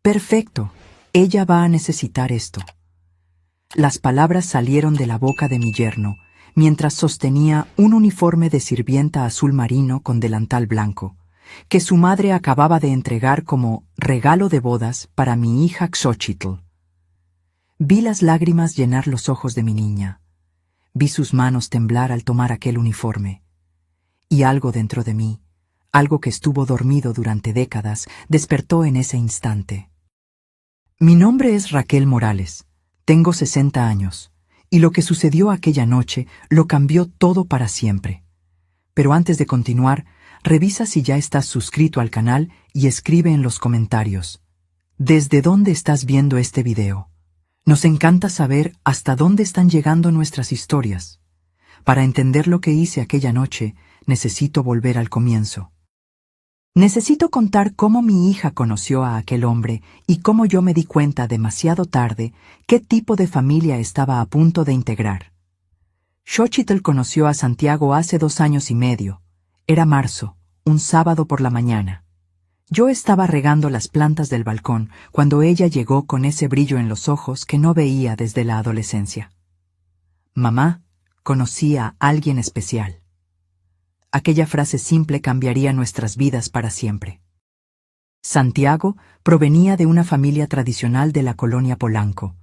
Perfecto. Ella va a necesitar esto. Las palabras salieron de la boca de mi yerno, mientras sostenía un uniforme de sirvienta azul marino con delantal blanco, que su madre acababa de entregar como regalo de bodas para mi hija Xochitl. Vi las lágrimas llenar los ojos de mi niña. Vi sus manos temblar al tomar aquel uniforme. Y algo dentro de mí, algo que estuvo dormido durante décadas, despertó en ese instante. Mi nombre es Raquel Morales. Tengo 60 años, y lo que sucedió aquella noche lo cambió todo para siempre. Pero antes de continuar, revisa si ya estás suscrito al canal y escribe en los comentarios ¿desde dónde estás viendo este video? Nos encanta saber hasta dónde están llegando nuestras historias. Para entender lo que hice aquella noche, necesito volver al comienzo. Necesito contar cómo mi hija conoció a aquel hombre y cómo yo me di cuenta demasiado tarde qué tipo de familia estaba a punto de integrar. Xochitl conoció a Santiago hace 2 años y medio. Era marzo, un sábado por la mañana. Yo estaba regando las plantas del balcón cuando ella llegó con ese brillo en los ojos que no veía desde la adolescencia. Mamá, conocí a alguien especial. Aquella frase simple cambiaría nuestras vidas para siempre. Santiago provenía de una familia tradicional de la colonia Polanco.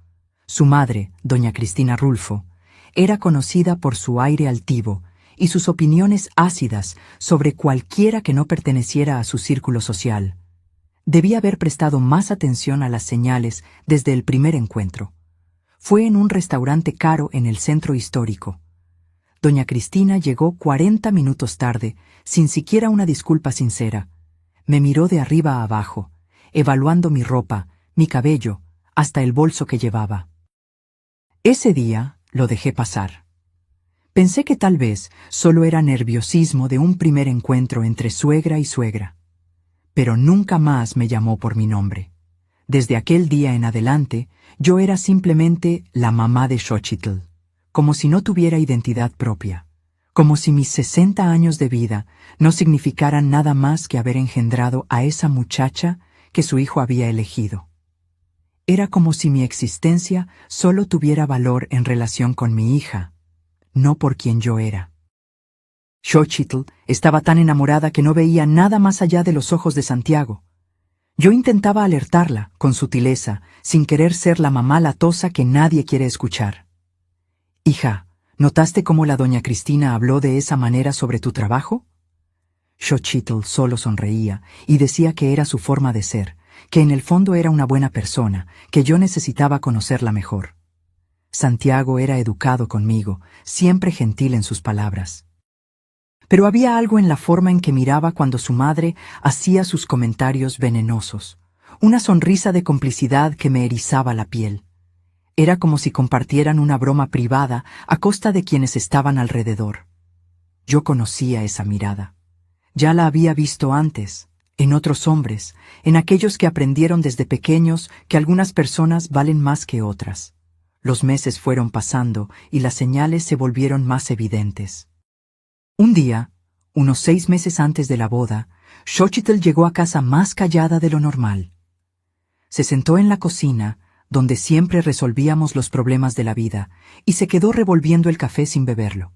Su madre, doña Cristina Rulfo, era conocida por su aire altivo y sus opiniones ácidas sobre cualquiera que no perteneciera a su círculo social. Debía haber prestado más atención a las señales desde el primer encuentro. Fue en un restaurante caro en el centro histórico. Doña Cristina llegó 40 minutos tarde, sin siquiera una disculpa sincera. Me miró de arriba a abajo, evaluando mi ropa, mi cabello, hasta el bolso que llevaba. Ese día lo dejé pasar. Pensé que tal vez solo era nerviosismo de un primer encuentro entre suegra y suegra. Pero nunca más me llamó por mi nombre. Desde aquel día en adelante, yo era simplemente la mamá de Xochitl, como si no tuviera identidad propia, como si mis 60 años de vida no significaran nada más que haber engendrado a esa muchacha que su hijo había elegido. Era como si mi existencia solo tuviera valor en relación con mi hija, no por quien yo era. Xochitl estaba tan enamorada que no veía nada más allá de los ojos de Santiago. Yo intentaba alertarla, con sutileza, sin querer ser la mamá latosa que nadie quiere escuchar. Hija, ¿notaste cómo la doña Cristina habló de esa manera sobre tu trabajo? Xochitl solo sonreía y decía que era su forma de ser, que en el fondo era una buena persona, que yo necesitaba conocerla mejor. Santiago era educado conmigo, siempre gentil en sus palabras. Pero había algo en la forma en que miraba cuando su madre hacía sus comentarios venenosos, una sonrisa de complicidad que me erizaba la piel. Era como si compartieran una broma privada a costa de quienes estaban alrededor. Yo conocía esa mirada. Ya la había visto antes, en otros hombres, en aquellos que aprendieron desde pequeños que algunas personas valen más que otras. Los meses fueron pasando y las señales se volvieron más evidentes. Un día, unos 6 meses antes de la boda, Xochitl llegó a casa más callada de lo normal. Se sentó en la cocina, donde siempre resolvíamos los problemas de la vida, y se quedó revolviendo el café sin beberlo.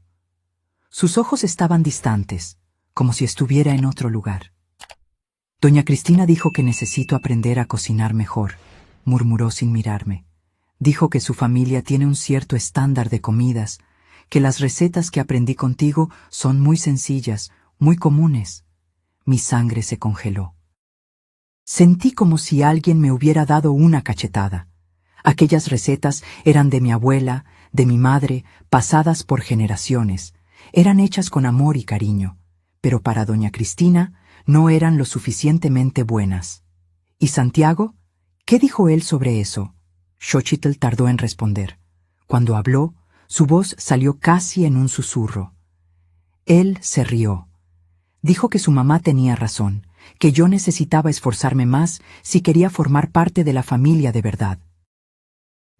Sus ojos estaban distantes, como si estuviera en otro lugar. Doña Cristina dijo que necesito aprender a cocinar mejor, murmuró sin mirarme. Dijo que su familia tiene un cierto estándar de comidas, que las recetas que aprendí contigo son muy sencillas, muy comunes. Mi sangre se congeló. Sentí como si alguien me hubiera dado una cachetada. Aquellas recetas eran de mi abuela, de mi madre, pasadas por generaciones. Eran hechas con amor y cariño, pero para doña Cristina no eran lo suficientemente buenas. ¿Y Santiago? ¿Qué dijo él sobre eso? Xochitl tardó en responder. Cuando habló, su voz salió casi en un susurro. Él se rió. Dijo que su mamá tenía razón, que yo necesitaba esforzarme más si quería formar parte de la familia de verdad.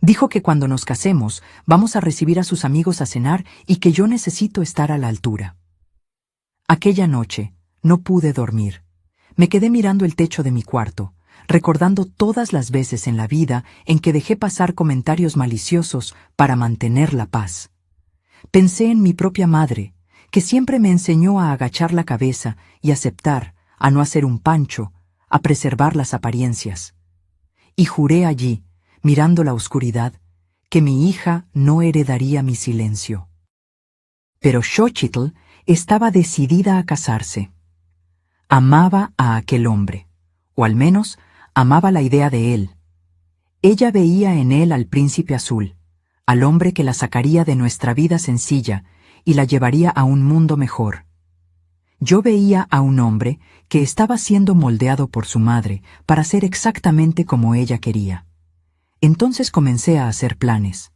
Dijo que cuando nos casemos vamos a recibir a sus amigos a cenar y que yo necesito estar a la altura. Aquella noche no pude dormir. Me quedé mirando el techo de mi cuarto, recordando todas las veces en la vida en que dejé pasar comentarios maliciosos para mantener la paz. Pensé en mi propia madre, que siempre me enseñó a agachar la cabeza y aceptar, a no hacer un pancho, a preservar las apariencias. Y juré allí, mirando la oscuridad, que mi hija no heredaría mi silencio. Pero Xochitl estaba decidida a casarse. Amaba a aquel hombre, o al menos amaba la idea de él. Ella veía en él al príncipe azul, al hombre que la sacaría de nuestra vida sencilla y la llevaría a un mundo mejor. Yo veía a un hombre que estaba siendo moldeado por su madre para ser exactamente como ella quería. Entonces comencé a hacer planes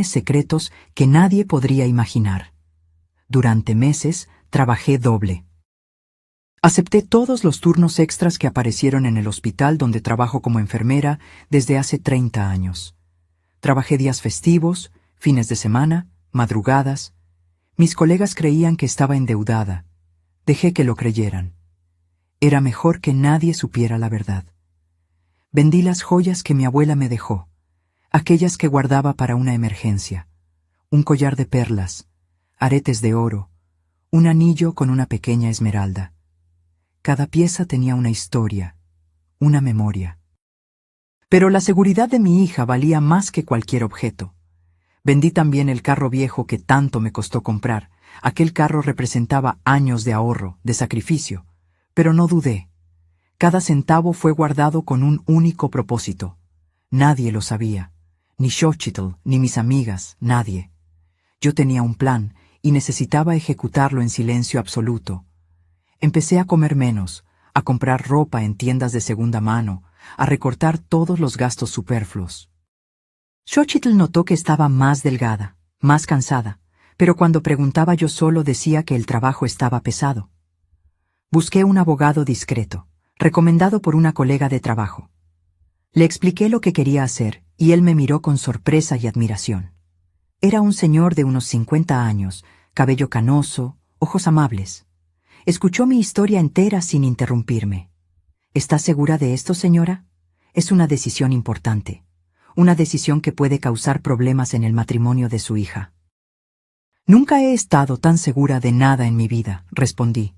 secretos que nadie podría imaginar. Durante meses trabajé doble. Acepté todos los turnos extras que aparecieron en el hospital donde trabajo como enfermera desde hace 30 años. Trabajé días festivos, fines de semana, madrugadas. Mis colegas creían que estaba endeudada. Dejé que lo creyeran. Era mejor que nadie supiera la verdad. Vendí las joyas que mi abuela me dejó, aquellas que guardaba para una emergencia. Un collar de perlas, aretes de oro, un anillo con una pequeña esmeralda. Cada pieza tenía una historia, una memoria. Pero la seguridad de mi hija valía más que cualquier objeto. Vendí también el carro viejo que tanto me costó comprar. Aquel carro representaba años de ahorro, de sacrificio, pero no dudé. Cada centavo fue guardado con un único propósito. Nadie lo sabía, ni Xochitl, ni mis amigas, nadie. Yo tenía un plan y necesitaba ejecutarlo en silencio absoluto. Empecé a comer menos, a comprar ropa en tiendas de segunda mano, a recortar todos los gastos superfluos. Xochitl notó que estaba más delgada, más cansada, pero cuando preguntaba yo solo decía que el trabajo estaba pesado. Busqué un abogado discreto, recomendado por una colega de trabajo. Le expliqué lo que quería hacer y él me miró con sorpresa y admiración. Era un señor de unos 50 años, cabello canoso, ojos amables. Escuchó mi historia entera sin interrumpirme. ¿Está segura de esto, señora? Es una decisión importante. Una decisión que puede causar problemas en el matrimonio de su hija. Nunca he estado tan segura de nada en mi vida, respondí.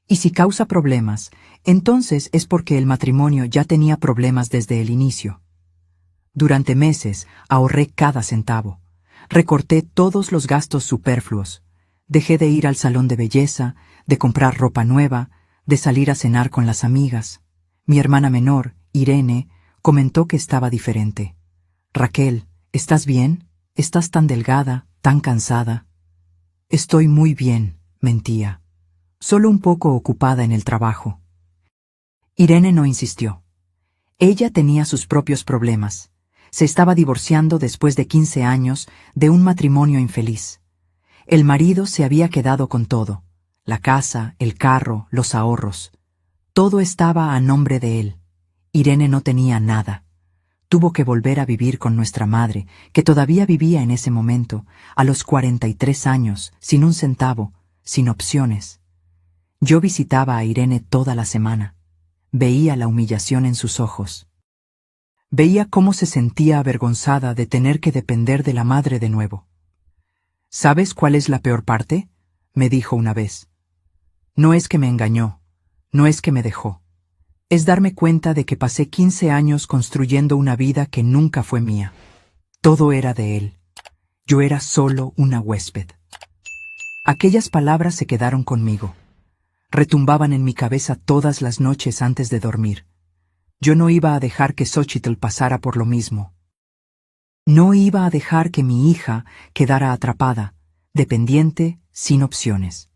Y si causa problemas, entonces es porque el matrimonio ya tenía problemas desde el inicio. Durante meses ahorré cada centavo. Recorté todos los gastos superfluos. Dejé de ir al salón de belleza, de comprar ropa nueva, de salir a cenar con las amigas. Mi hermana menor, Irene, comentó que estaba diferente. Raquel, ¿estás bien? ¿Estás tan delgada, tan cansada? Estoy muy bien, mentía. Solo un poco ocupada en el trabajo. Irene no insistió. Ella tenía sus propios problemas. Se estaba divorciando después de 15 años de un matrimonio infeliz. El marido se había quedado con todo. La casa, el carro, los ahorros. Todo estaba a nombre de él. Irene no tenía nada. Tuvo que volver a vivir con nuestra madre, que todavía vivía en ese momento, a los 43 años, sin un centavo, sin opciones. Yo visitaba a Irene toda la semana. Veía la humillación en sus ojos. Veía cómo se sentía avergonzada de tener que depender de la madre de nuevo. ¿Sabes cuál es la peor parte?, me dijo una vez. No es que me engañó, no es que me dejó. Es darme cuenta de que pasé 15 años construyendo una vida que nunca fue mía. Todo era de él. Yo era solo una huésped. Aquellas palabras se quedaron conmigo. Retumbaban en mi cabeza todas las noches antes de dormir. Yo no iba a dejar que Xochitl pasara por lo mismo. No iba a dejar que mi hija quedara atrapada, dependiente, sin opciones.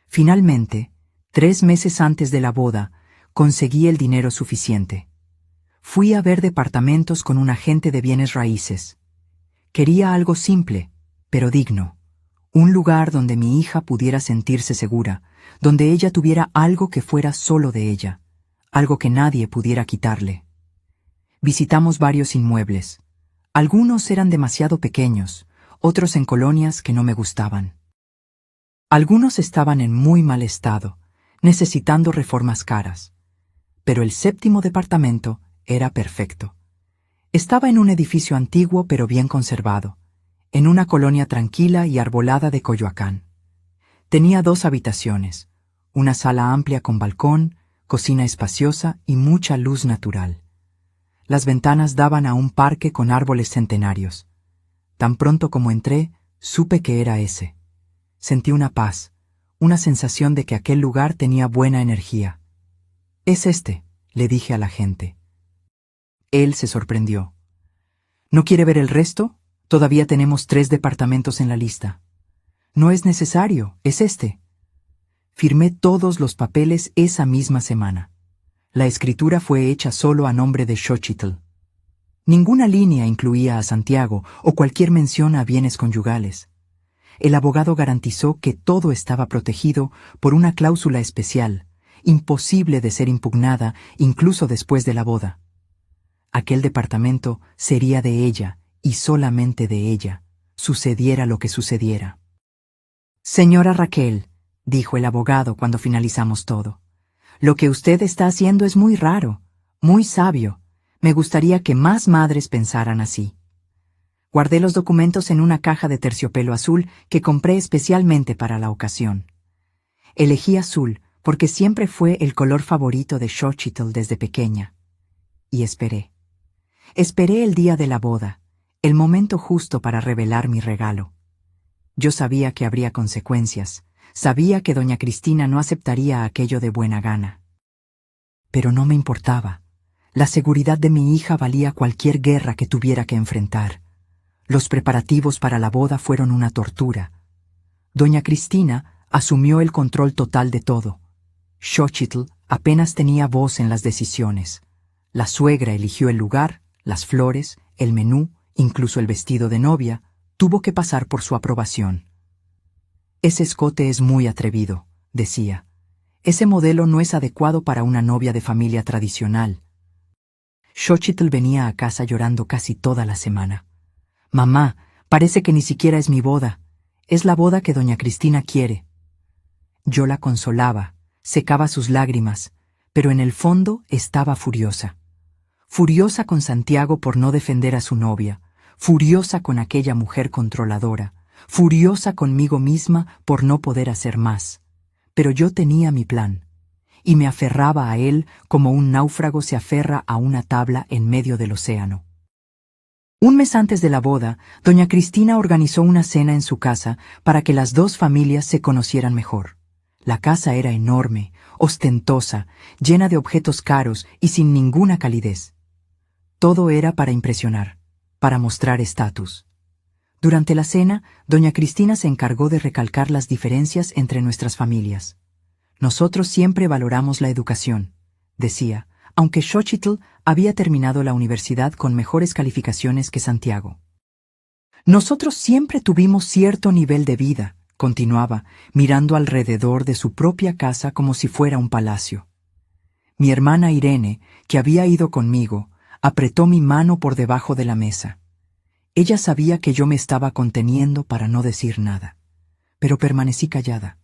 Finalmente, 3 meses antes de la boda, conseguí el dinero suficiente. Fui a ver departamentos con un agente de bienes raíces. Quería algo simple, pero digno. Un lugar donde mi hija pudiera sentirse segura, donde ella tuviera algo que fuera solo de ella, algo que nadie pudiera quitarle. Visitamos varios inmuebles. Algunos eran demasiado pequeños, otros en colonias que no me gustaban. Algunos estaban en muy mal estado, necesitando reformas caras. pero el séptimo departamento era perfecto. Estaba en un edificio antiguo pero bien conservado, en una colonia tranquila y arbolada de Coyoacán. Tenía 2 habitaciones, una sala amplia con balcón, cocina espaciosa y mucha luz natural. Las ventanas daban a un parque con árboles centenarios. Tan pronto como entré, supe que era ese. Sentí una paz, una sensación de que aquel lugar tenía buena energía. «Es este», le dije a la gente. Él se sorprendió. «¿No quiere ver el resto? Todavía tenemos 3 departamentos en la lista». «No es necesario, es este». Firmé todos los papeles esa misma semana. La escritura fue hecha solo a nombre de Xochitl. Ninguna línea incluía a Santiago o cualquier mención a bienes conyugales. El abogado garantizó que todo estaba protegido por una cláusula especial, imposible de ser impugnada incluso después de la boda. Aquel departamento sería de ella y solamente de ella, sucediera lo que sucediera. «Señora Raquel», dijo el abogado cuando finalizamos todo, «lo que usted está haciendo es muy raro, muy sabio. Me gustaría que más madres pensaran así». Guardé los documentos en una caja de terciopelo azul que compré especialmente para la ocasión. Elegí azul porque siempre fue el color favorito de Xochitl desde pequeña. Y esperé. Esperé el día de la boda, el momento justo para revelar mi regalo. Yo sabía que habría consecuencias, sabía que doña Cristina no aceptaría aquello de buena gana. Pero no me importaba. La seguridad de mi hija valía cualquier guerra que tuviera que enfrentar. Los preparativos para la boda fueron una tortura. Doña Cristina asumió el control total de todo. Xochitl apenas tenía voz en las decisiones. La suegra eligió el lugar, las flores, el menú, incluso el vestido de novia, tuvo que pasar por su aprobación. «Ese escote es muy atrevido», decía. «Ese modelo no es adecuado para una novia de familia tradicional». Xochitl venía a casa llorando casi toda la semana. «Mamá, parece que ni siquiera es mi boda. Es la boda que doña Cristina quiere». Yo la consolaba, secaba sus lágrimas, pero en el fondo estaba furiosa. Furiosa con Santiago por no defender a su novia, furiosa con aquella mujer controladora, furiosa conmigo misma por no poder hacer más. Pero yo tenía mi plan, y me aferraba a él como un náufrago se aferra a una tabla en medio del océano. Un mes antes de la boda, doña Cristina organizó una cena en su casa para que las 2 familias se conocieran mejor. La casa era enorme, ostentosa, llena de objetos caros y sin ninguna calidez. Todo era para impresionar, para mostrar estatus. Durante la cena, doña Cristina se encargó de recalcar las diferencias entre nuestras familias. «Nosotros siempre valoramos la educación», decía, aunque Xochitl había terminado la universidad con mejores calificaciones que Santiago. «Nosotros siempre tuvimos cierto nivel de vida», continuaba, mirando alrededor de su propia casa como si fuera un palacio. Mi hermana Irene, que había ido conmigo, apretó mi mano por debajo de la mesa. Ella sabía que yo me estaba conteniendo para no decir nada, pero permanecí callada.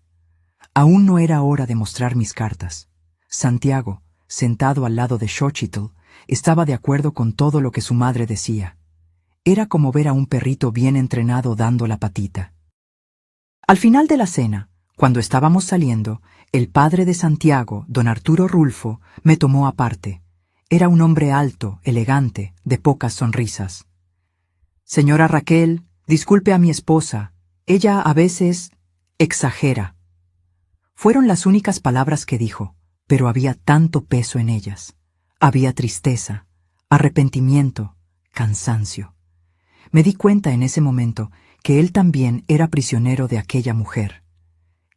Aún no era hora de mostrar mis cartas. Santiago, sentado al lado de Xochitl, estaba de acuerdo con todo lo que su madre decía. Era como ver a un perrito bien entrenado dando la patita. Al final de la cena, cuando estábamos saliendo, el padre de Santiago, don Arturo Rulfo, me tomó aparte. Era un hombre alto, elegante, de pocas sonrisas. «Señora Raquel, disculpe a mi esposa. Ella a veces exagera». Fueron las únicas palabras que dijo, pero había tanto peso en ellas. Había tristeza, arrepentimiento, cansancio. Me di cuenta en ese momento que él también era prisionero de aquella mujer,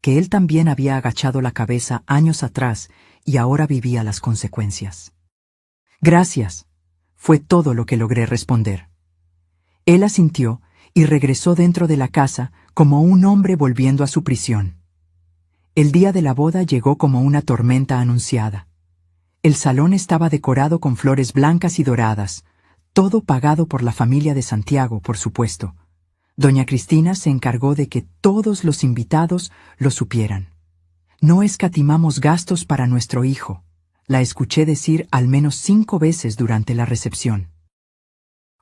que él también había agachado la cabeza años atrás y ahora vivía las consecuencias. «Gracias», fue todo lo que logré responder. Él asintió y regresó dentro de la casa como un hombre volviendo a su prisión. El día de la boda llegó como una tormenta anunciada. El salón estaba decorado con flores blancas y doradas, todo pagado por la familia de Santiago, por supuesto. Doña Cristina se encargó de que todos los invitados lo supieran. «No escatimamos gastos para nuestro hijo», la escuché decir al menos 5 veces durante la recepción.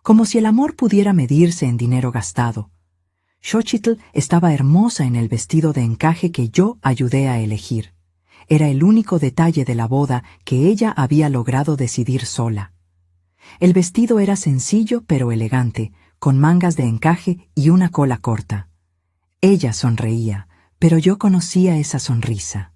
Como si el amor pudiera medirse en dinero gastado. Xochitl estaba hermosa en el vestido de encaje que yo ayudé a elegir. Era el único detalle de la boda que ella había logrado decidir sola. El vestido era sencillo pero elegante, con mangas de encaje y una cola corta. Ella sonreía, pero yo conocía esa sonrisa.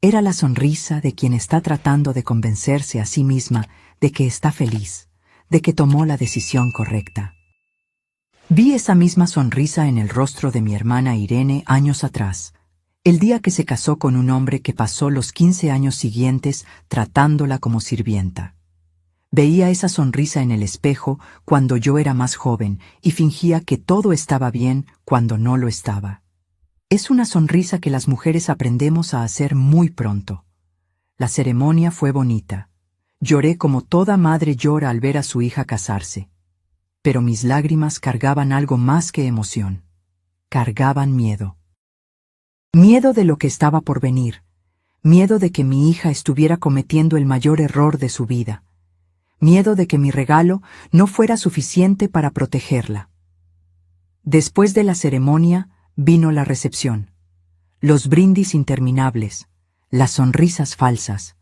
Era la sonrisa de quien está tratando de convencerse a sí misma de que está feliz, de que tomó la decisión correcta. Vi esa misma sonrisa en el rostro de mi hermana Irene años atrás, el día que se casó con un hombre que pasó los 15 años siguientes tratándola como sirvienta. Veía esa sonrisa en el espejo cuando yo era más joven y fingía que todo estaba bien cuando no lo estaba. Es una sonrisa que las mujeres aprendemos a hacer muy pronto. La ceremonia fue bonita. Lloré como toda madre llora al ver a su hija casarse. Pero mis lágrimas cargaban algo más que emoción. Cargaban miedo. Miedo de lo que estaba por venir. Miedo de que mi hija estuviera cometiendo el mayor error de su vida. Miedo de que mi regalo no fuera suficiente para protegerla. Después de la ceremonia vino la recepción. Los brindis interminables, las sonrisas falsas,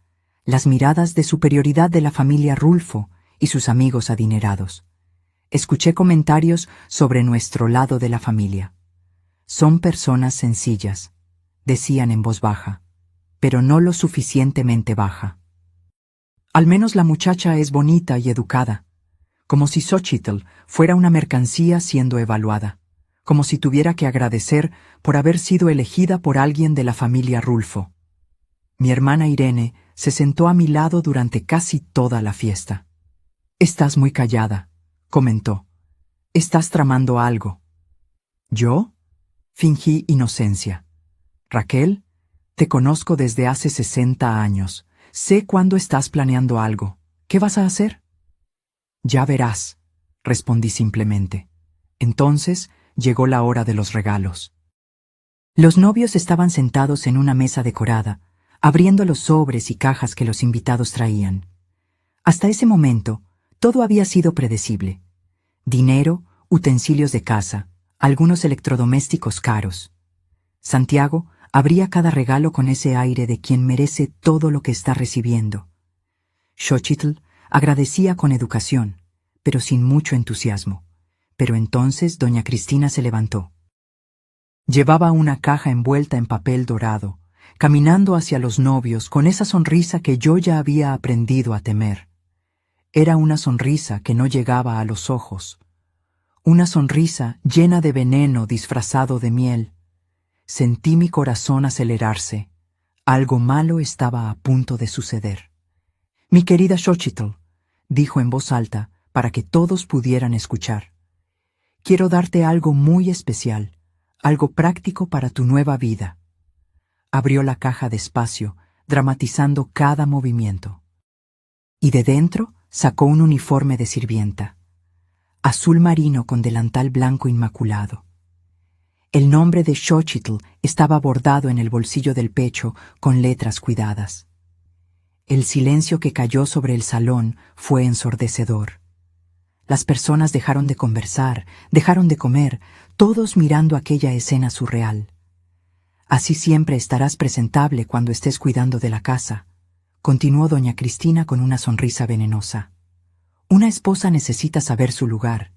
las miradas de superioridad de la familia Rulfo y sus amigos adinerados. Escuché comentarios sobre nuestro lado de la familia. Son personas sencillas, decían en voz baja, pero no lo suficientemente baja. Al menos la muchacha es bonita y educada, como si Xochitl fuera una mercancía siendo evaluada, como si tuviera que agradecer por haber sido elegida por alguien de la familia Rulfo. Mi hermana Irene se sentó a mi lado durante casi toda la fiesta. «Estás muy callada», comentó. «Estás tramando algo». ¿Yo? Fingí inocencia. «Raquel, te conozco desde hace 60 años. Sé cuándo estás planeando algo. ¿Qué vas a hacer?» «Ya verás», respondí simplemente. Entonces llegó la hora de los regalos. Los novios estaban sentados en una mesa decorada, abriendo los sobres y cajas que los invitados traían. Hasta ese momento, todo había sido predecible. Dinero, utensilios de casa, algunos electrodomésticos caros. Santiago abría cada regalo con ese aire de quien merece todo lo que está recibiendo. Xochitl agradecía con educación, pero sin mucho entusiasmo. Pero entonces doña Cristina se levantó. Llevaba una caja envuelta en papel dorado, caminando hacia los novios con esa sonrisa que yo ya había aprendido a temer. Era una sonrisa que no llegaba a los ojos. Una sonrisa llena de veneno disfrazado de miel. Sentí mi corazón acelerarse. Algo malo estaba a punto de suceder. «Mi querida Xochitl», dijo en voz alta para que todos pudieran escuchar. «Quiero darte algo muy especial, algo práctico para tu nueva vida». Abrió la caja despacio, dramatizando cada movimiento. Y de dentro sacó un uniforme de sirvienta, azul marino con delantal blanco inmaculado. El nombre de Xochitl estaba bordado en el bolsillo del pecho con letras cuidadas. El silencio que cayó sobre el salón fue ensordecedor. Las personas dejaron de conversar, dejaron de comer, todos mirando aquella escena surreal. «Así siempre estarás presentable cuando estés cuidando de la casa», continuó doña Cristina con una sonrisa venenosa. «Una esposa necesita saber su lugar.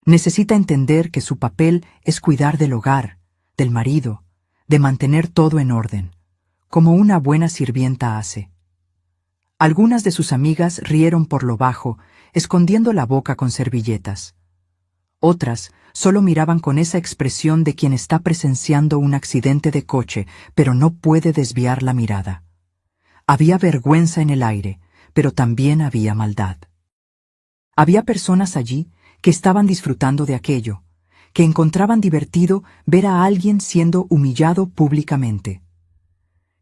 Necesita entender que su papel es cuidar del hogar, del marido, de mantener todo en orden, como una buena sirvienta hace». Algunas de sus amigas rieron por lo bajo, escondiendo la boca con servilletas. Otras solo miraban con esa expresión de quien está presenciando un accidente de coche, pero no puede desviar la mirada. Había vergüenza en el aire, pero también había maldad. Había personas allí que estaban disfrutando de aquello, que encontraban divertido ver a alguien siendo humillado públicamente.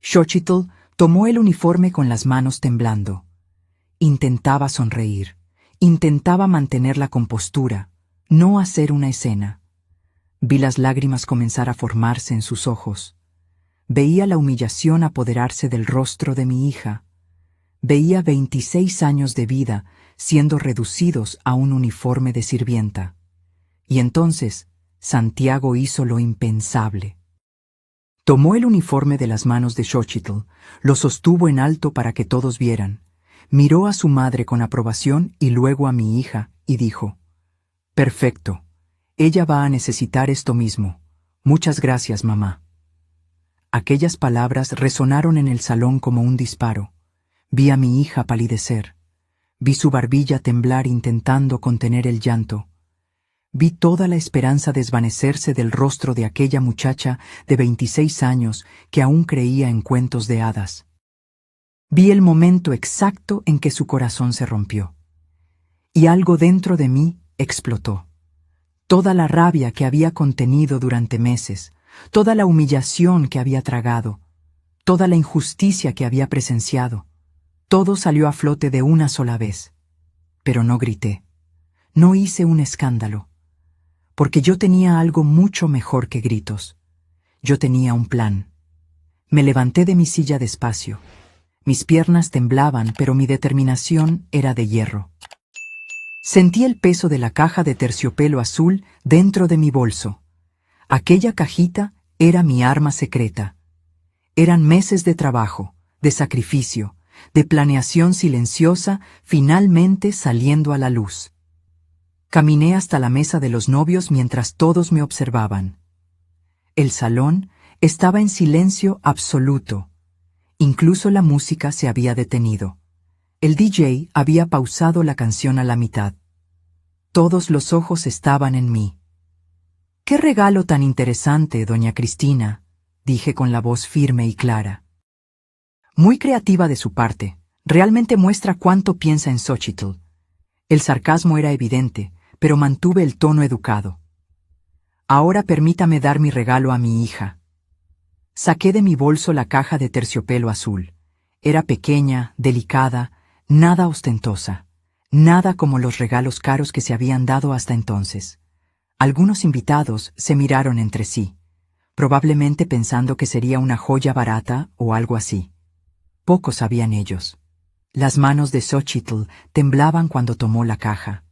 Xochitl tomó el uniforme con las manos temblando. Intentaba sonreír, intentaba mantener la compostura, no hacer una escena. Vi las lágrimas comenzar a formarse en sus ojos. Veía la humillación apoderarse del rostro de mi hija. Veía 26 años de vida siendo reducidos a un uniforme de sirvienta. Y entonces Santiago hizo lo impensable. Tomó el uniforme de las manos de Xochitl, lo sostuvo en alto para que todos vieran, miró a su madre con aprobación y luego a mi hija, y dijo: «Perfecto, ella va a necesitar esto mismo. Muchas gracias, mamá». Aquellas palabras resonaron en el salón como un disparo. Vi a mi hija palidecer. Vi su barbilla temblar intentando contener el llanto. Vi toda la esperanza desvanecerse del rostro de aquella muchacha de 26 años que aún creía en cuentos de hadas. Vi el momento exacto en que su corazón se rompió. Y algo dentro de mí explotó. Toda la rabia que había contenido durante meses, toda la humillación que había tragado, toda la injusticia que había presenciado, todo salió a flote de una sola vez. Pero no grité, no hice un escándalo, porque yo tenía algo mucho mejor que gritos. Yo tenía un plan. Me levanté de mi silla despacio. Mis piernas temblaban, pero mi determinación era de hierro. Sentí el peso de la caja de terciopelo azul dentro de mi bolso. Aquella cajita era mi arma secreta. Eran meses de trabajo, de sacrificio, de planeación silenciosa, finalmente saliendo a la luz. Caminé hasta la mesa de los novios mientras todos me observaban. El salón estaba en silencio absoluto. Incluso la música se había detenido. El DJ había pausado la canción a la mitad. Todos los ojos estaban en mí. «¡Qué regalo tan interesante, doña Cristina!», dije con la voz firme y clara. Muy creativa de su parte, realmente muestra cuánto piensa en Xochitl. El sarcasmo era evidente, pero mantuve el tono educado. «Ahora permítame dar mi regalo a mi hija». Saqué de mi bolso la caja de terciopelo azul. Era pequeña, delicada, nada ostentosa, nada como los regalos caros que se habían dado hasta entonces. Algunos invitados se miraron entre sí, probablemente pensando que sería una joya barata o algo así. Pocos sabían ellos. Las manos de Xochitl temblaban cuando tomó la caja.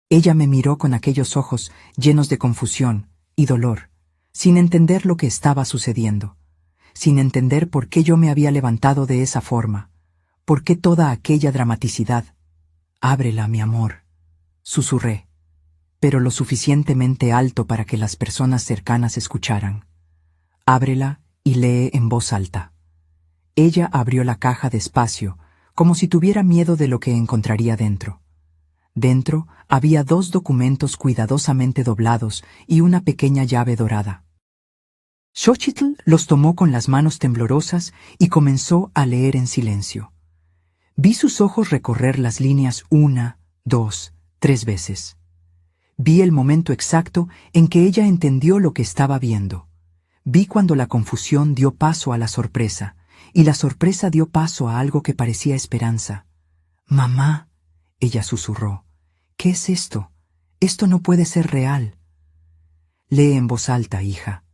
Ella me miró con aquellos ojos llenos de confusión y dolor, sin entender lo que estaba sucediendo, sin entender por qué yo me había levantado de esa forma, por qué toda aquella dramaticidad. «Ábrela, mi amor», susurré, pero lo suficientemente alto para que las personas cercanas escucharan. «Ábrela y lee en voz alta». Ella abrió la caja despacio, como si tuviera miedo de lo que encontraría dentro. Dentro había 2 documentos cuidadosamente doblados y una pequeña llave dorada. Xochitl los tomó con las manos temblorosas y comenzó a leer en silencio. Vi sus ojos recorrer las líneas 1, 2, 3 veces. Vi el momento exacto en que ella entendió lo que estaba viendo. Vi cuando la confusión dio paso a la sorpresa, y la sorpresa dio paso a algo que parecía esperanza. «Mamá», ella susurró, «¿qué es esto? Esto no puede ser real». «Lee en voz alta, hija.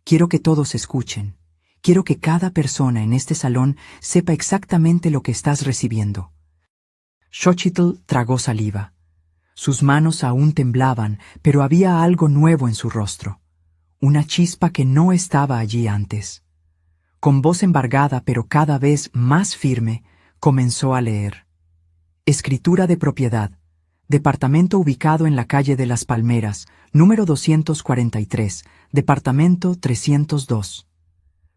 Quiero que todos escuchen. Quiero que cada persona en este salón sepa exactamente lo que estás recibiendo». Xochitl tragó saliva. Sus manos aún temblaban, pero había algo nuevo en su rostro. Una chispa que no estaba allí antes. Con voz embargada pero cada vez más firme, comenzó a leer. Escritura de propiedad. Departamento ubicado en la calle de las Palmeras, número 243, departamento 302.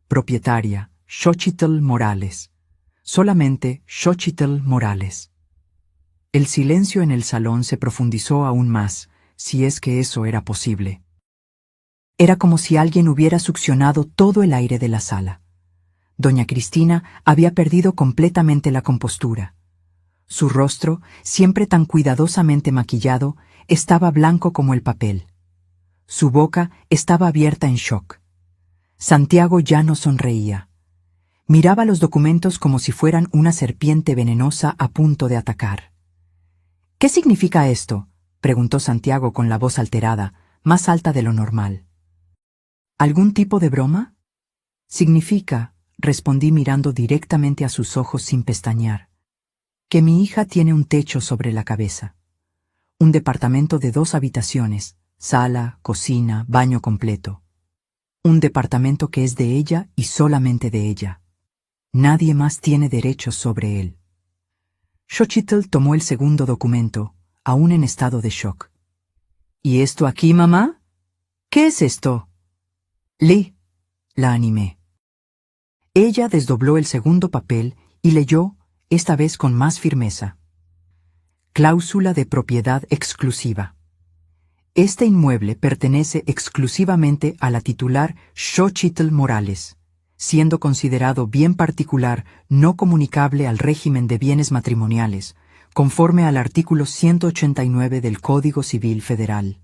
Propietaria, Xochitl Morales. Solamente Xochitl Morales. El silencio en el salón se profundizó aún más, si es que eso era posible. Era como si alguien hubiera succionado todo el aire de la sala. Doña Cristina había perdido completamente la compostura. Su rostro, siempre tan cuidadosamente maquillado, estaba blanco como el papel. Su boca estaba abierta en shock. Santiago ya no sonreía. Miraba los documentos como si fueran una serpiente venenosa a punto de atacar. «¿Qué significa esto?», preguntó Santiago con la voz alterada, más alta de lo normal. «¿Algún tipo de broma?». «Significa», respondí mirando directamente a sus ojos sin pestañear. Que mi hija tiene un techo sobre la cabeza. Un departamento de 2 habitaciones, sala, cocina, baño completo. Un departamento que es de ella y solamente de ella. Nadie más tiene derechos sobre él. Xochitl tomó el segundo documento, aún en estado de shock. ¿Y esto aquí, mamá? ¿Qué es esto? Lee, la animé. Ella desdobló el segundo papel y leyó, esta vez con más firmeza. Cláusula de propiedad exclusiva. Este inmueble pertenece exclusivamente a la titular Xochitl Morales, siendo considerado bien particular no comunicable al régimen de bienes matrimoniales, conforme al artículo 189 del Código Civil Federal.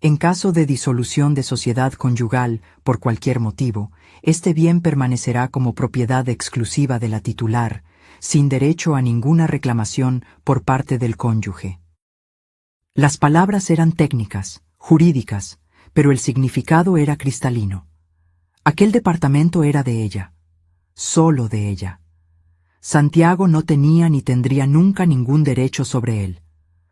En caso de disolución de sociedad conyugal por cualquier motivo, este bien permanecerá como propiedad exclusiva de la titular, sin derecho a ninguna reclamación por parte del cónyuge. Las palabras eran técnicas, jurídicas, pero el significado era cristalino. Aquel departamento era de ella, solo de ella. Santiago no tenía ni tendría nunca ningún derecho sobre él.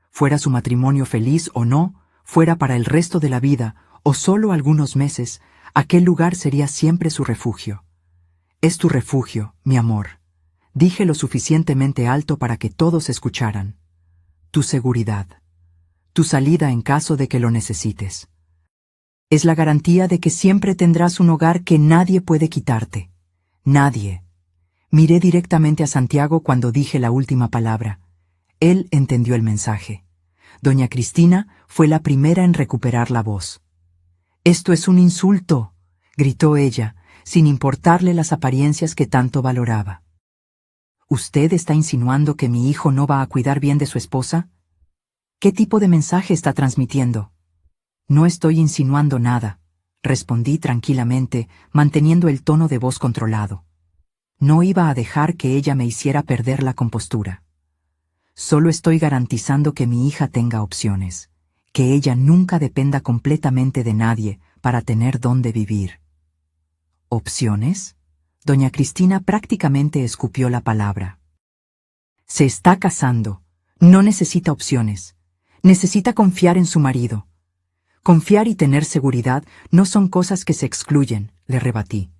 Fuera su matrimonio feliz o no, fuera para el resto de la vida o solo algunos meses, aquel lugar sería siempre su refugio. Es tu refugio, mi amor. Dije lo suficientemente alto para que todos escucharan. Tu seguridad. Tu salida en caso de que lo necesites. Es la garantía de que siempre tendrás un hogar que nadie puede quitarte. Nadie. Miré directamente a Santiago cuando dije la última palabra. Él entendió el mensaje. Doña Cristina fue la primera en recuperar la voz. «Esto es un insulto», gritó ella, sin importarle las apariencias que tanto valoraba. «¿Usted está insinuando que mi hijo no va a cuidar bien de su esposa? ¿Qué tipo de mensaje está transmitiendo?» «No estoy insinuando nada», respondí tranquilamente, manteniendo el tono de voz controlado. No iba a dejar que ella me hiciera perder la compostura. Solo estoy garantizando que mi hija tenga opciones, que ella nunca dependa completamente de nadie para tener dónde vivir. ¿Opciones? Doña Cristina prácticamente escupió la palabra. Se está casando. No necesita opciones. Necesita confiar en su marido. Confiar y tener seguridad no son cosas que se excluyen, le rebatí.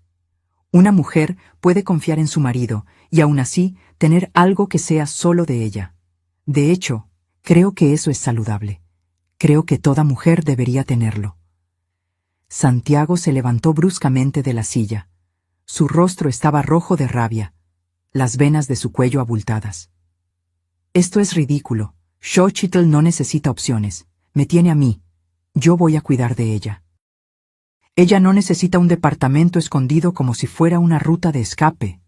Una mujer puede confiar en su marido y aún así tener algo que sea solo de ella. De hecho, creo que eso es saludable. Creo que toda mujer debería tenerlo. Santiago se levantó bruscamente de la silla. Su rostro estaba rojo de rabia, las venas de su cuello abultadas. Esto es ridículo. Xochitl no necesita opciones. Me tiene a mí. Yo voy a cuidar de ella. Ella no necesita un departamento escondido como si fuera una ruta de escape.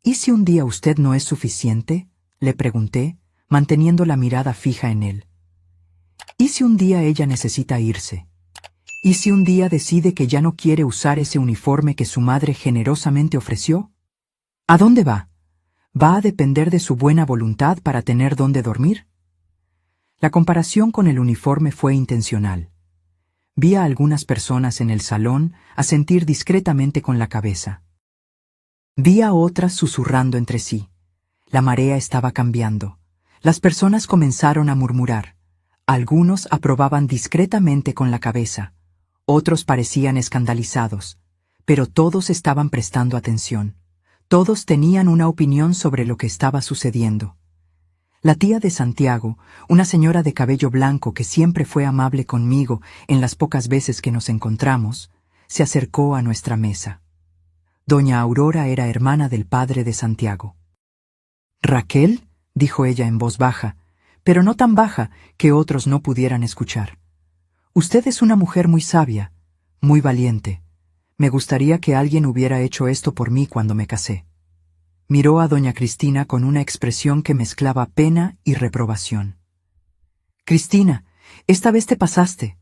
¿Y si un día usted no es suficiente?, le pregunté, manteniendo la mirada fija en él. ¿Y si un día ella necesita irse? ¿Y si un día decide que ya no quiere usar ese uniforme que su madre generosamente ofreció? ¿A dónde va? ¿Va a depender de su buena voluntad para tener dónde dormir? La comparación con el uniforme fue intencional. Vi a algunas personas en el salón asentir discretamente con la cabeza. Vi a otras susurrando entre sí. La marea estaba cambiando. Las personas comenzaron a murmurar. Algunos aprobaban discretamente con la cabeza. Otros parecían escandalizados. Pero todos estaban prestando atención. Todos tenían una opinión sobre lo que estaba sucediendo. La tía de Santiago, una señora de cabello blanco que siempre fue amable conmigo en las pocas veces que nos encontramos, se acercó a nuestra mesa. Doña Aurora era hermana del padre de Santiago. «¿Raquel?», dijo ella en voz baja, pero no tan baja que otros no pudieran escuchar. «Usted es una mujer muy sabia, muy valiente. Me gustaría que alguien hubiera hecho esto por mí cuando me casé». Miró a doña Cristina con una expresión que mezclaba pena y reprobación. «Cristina, esta vez te pasaste.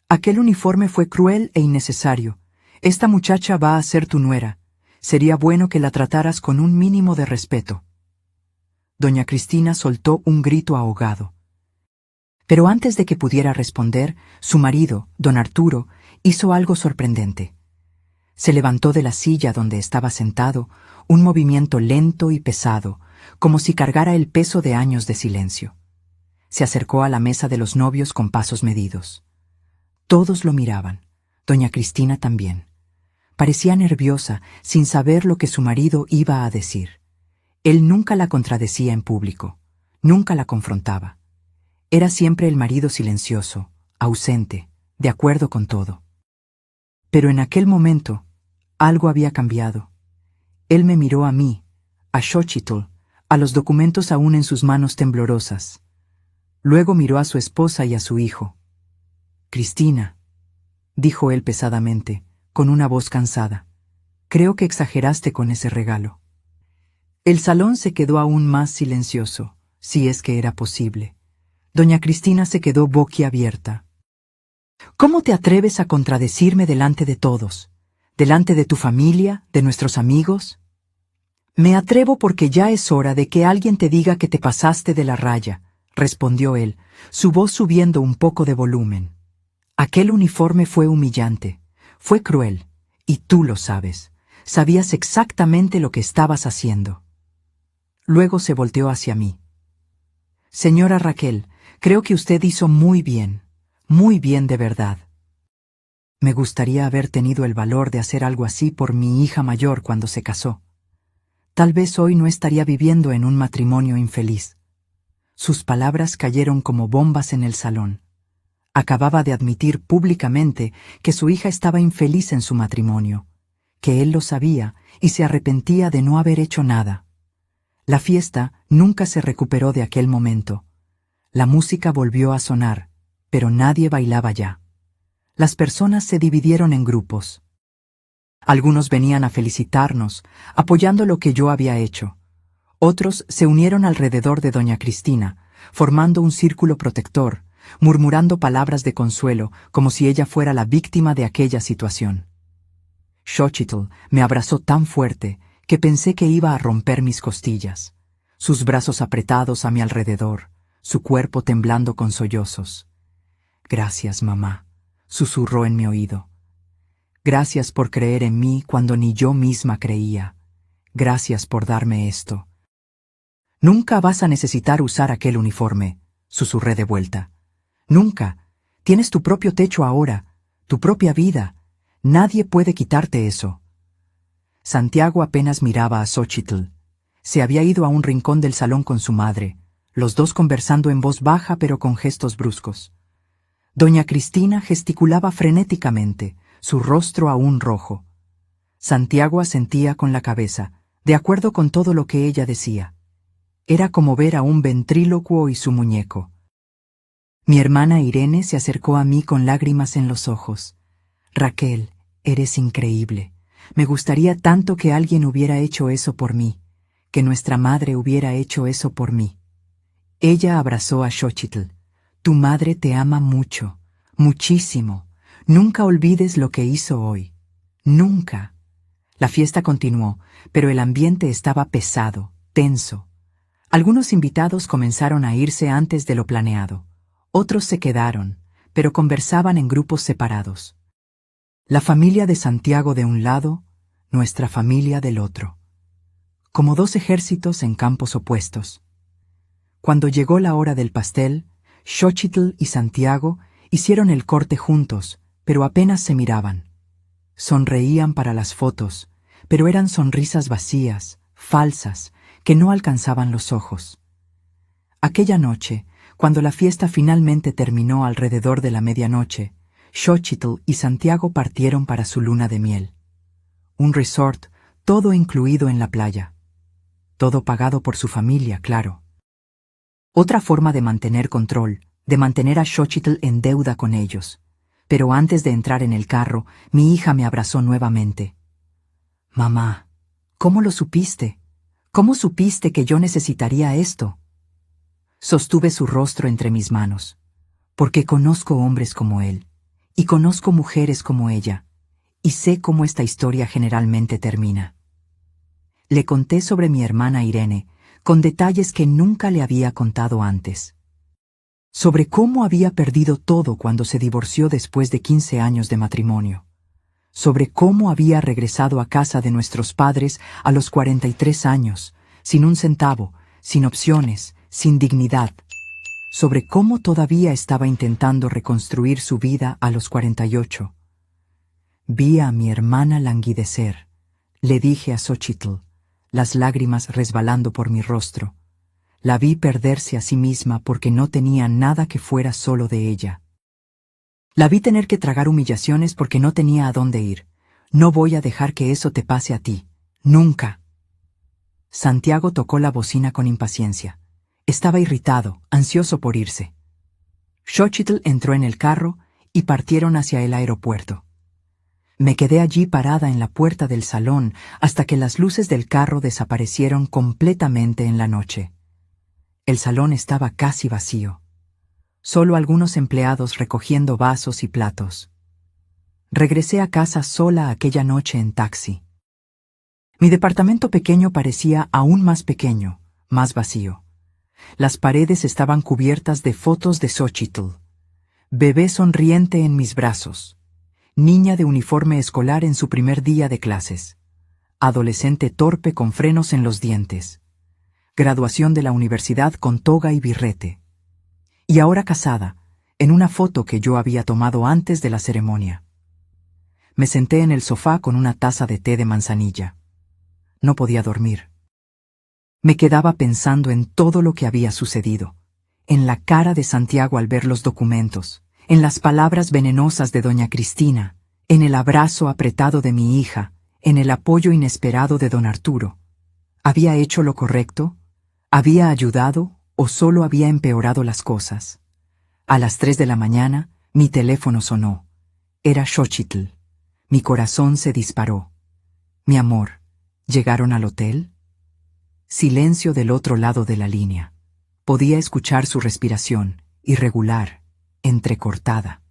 Aquel uniforme fue cruel e innecesario. Esta muchacha va a ser tu nuera. Sería bueno que la trataras con un mínimo de respeto». Doña Cristina soltó un grito ahogado. Pero antes de que pudiera responder, su marido, don Arturo, hizo algo sorprendente. Se levantó de la silla donde estaba sentado, un movimiento lento y pesado, como si cargara el peso de años de silencio. Se acercó a la mesa de los novios con pasos medidos. Todos lo miraban, doña Cristina también. Parecía nerviosa, sin saber lo que su marido iba a decir. Él nunca la contradecía en público, nunca la confrontaba. Era siempre el marido silencioso, ausente, de acuerdo con todo. Pero en aquel momento, algo había cambiado. Él me miró a mí, a Xochitl, a los documentos aún en sus manos temblorosas. Luego miró a su esposa y a su hijo. «Cristina», dijo él pesadamente, con una voz cansada, «creo que exageraste con ese regalo». El salón se quedó aún más silencioso, si es que era posible. Doña Cristina se quedó boquiabierta. «¿Cómo te atreves a contradecirme delante de todos? ¿Delante de tu familia, de nuestros amigos?» «Me atrevo porque ya es hora de que alguien te diga que te pasaste de la raya», respondió él, su voz subiendo un poco de volumen. «Aquel uniforme fue humillante, fue cruel, y tú lo sabes. Sabías exactamente lo que estabas haciendo». Luego se volteó hacia mí. «Señora Raquel, creo que usted hizo muy bien de verdad. Me gustaría haber tenido el valor de hacer algo así por mi hija mayor cuando se casó. Tal vez hoy no estaría viviendo en un matrimonio infeliz». Sus palabras cayeron como bombas en el salón. Acababa de admitir públicamente que su hija estaba infeliz en su matrimonio, que él lo sabía y se arrepentía de no haber hecho nada. La fiesta nunca se recuperó de aquel momento. La música volvió a sonar, pero nadie bailaba ya. Las personas se dividieron en grupos. Algunos venían a felicitarnos, apoyando lo que yo había hecho. Otros se unieron alrededor de doña Cristina, formando un círculo protector, murmurando palabras de consuelo, como si ella fuera la víctima de aquella situación. Xochitl me abrazó tan fuerte que pensé que iba a romper mis costillas, sus brazos apretados a mi alrededor, su cuerpo temblando con sollozos. «Gracias, mamá», susurró en mi oído. «Gracias por creer en mí cuando ni yo misma creía. Gracias por darme esto». «Nunca vas a necesitar usar aquel uniforme», susurré de vuelta. «Nunca. Tienes tu propio techo ahora, tu propia vida. Nadie puede quitarte eso». Santiago apenas miraba a Xochitl. Se había ido a un rincón del salón con su madre, los dos conversando en voz baja pero con gestos bruscos. Doña Cristina gesticulaba frenéticamente, su rostro aún rojo. Santiago asentía con la cabeza, de acuerdo con todo lo que ella decía. Era como ver a un ventrílocuo y su muñeco. Mi hermana Irene se acercó a mí con lágrimas en los ojos. «Raquel, eres increíble. Me gustaría tanto que alguien hubiera hecho eso por mí, que nuestra madre hubiera hecho eso por mí». Ella abrazó a Xochitl. «Tu madre te ama mucho, muchísimo. Nunca olvides lo que hizo hoy. Nunca». La fiesta continuó, pero el ambiente estaba pesado, tenso. Algunos invitados comenzaron a irse antes de lo planeado. Otros se quedaron, pero conversaban en grupos separados. La familia de Santiago de un lado, nuestra familia del otro. Como dos ejércitos en campos opuestos. Cuando llegó la hora del pastel, Xochitl y Santiago hicieron el corte juntos, pero apenas se miraban. Sonreían para las fotos, pero eran sonrisas vacías, falsas, que no alcanzaban los ojos. Aquella noche, cuando la fiesta finalmente terminó alrededor de la medianoche, Xochitl y Santiago partieron para su luna de miel. Un resort, todo incluido en la playa. Todo pagado por su familia, claro. Otra forma de mantener control, de mantener a Xochitl en deuda con ellos. Pero antes de entrar en el carro, mi hija me abrazó nuevamente. «Mamá, ¿cómo lo supiste? ¿Cómo supiste que yo necesitaría esto?» Sostuve su rostro entre mis manos, porque conozco hombres como él, y conozco mujeres como ella, y sé cómo esta historia generalmente termina. Le conté sobre mi hermana Irene, con detalles que nunca le había contado antes. Sobre cómo había perdido todo cuando se divorció después de 15 años de matrimonio. sobre cómo había regresado a casa de nuestros padres a los 43 años, sin un centavo, sin opciones, sin dignidad, sobre cómo todavía estaba intentando reconstruir su vida a los 48. Vi a mi hermana languidecer, le dije a Xochitl, las lágrimas resbalando por mi rostro. La vi perderse a sí misma porque no tenía nada que fuera solo de ella. La vi tener que tragar humillaciones porque no tenía a dónde ir. No voy a dejar que eso te pase a ti. Nunca. Santiago tocó la bocina con impaciencia. Estaba irritado, ansioso por irse. Xochitl entró en el carro y partieron hacia el aeropuerto. Me quedé allí parada en la puerta del salón hasta que las luces del carro desaparecieron completamente en la noche. El salón estaba casi vacío. Solo algunos empleados recogiendo vasos y platos. Regresé a casa sola aquella noche en taxi. Mi departamento pequeño parecía aún más pequeño, más vacío. Las paredes estaban cubiertas de fotos de Xochitl. Bebé sonriente en mis brazos. Niña de uniforme escolar en su primer día de clases. Adolescente torpe con frenos en los dientes. Graduación de la universidad con toga y birrete. Y ahora casada, en una foto que yo había tomado antes de la ceremonia. Me senté en el sofá con una taza de té de manzanilla. No podía dormir. Me quedaba pensando en todo lo que había sucedido, en la cara de Santiago al ver los documentos, en las palabras venenosas de doña Cristina, en el abrazo apretado de mi hija, en el apoyo inesperado de don Arturo. ¿Había hecho lo correcto? ¿Había ayudado o solo había empeorado las cosas? A las 3 de la mañana, mi teléfono sonó. Era Xochitl. Mi corazón se disparó. Mi amor, ¿llegaron al hotel? Silencio del otro lado de la línea. Podía escuchar su respiración, irregular, entrecortada.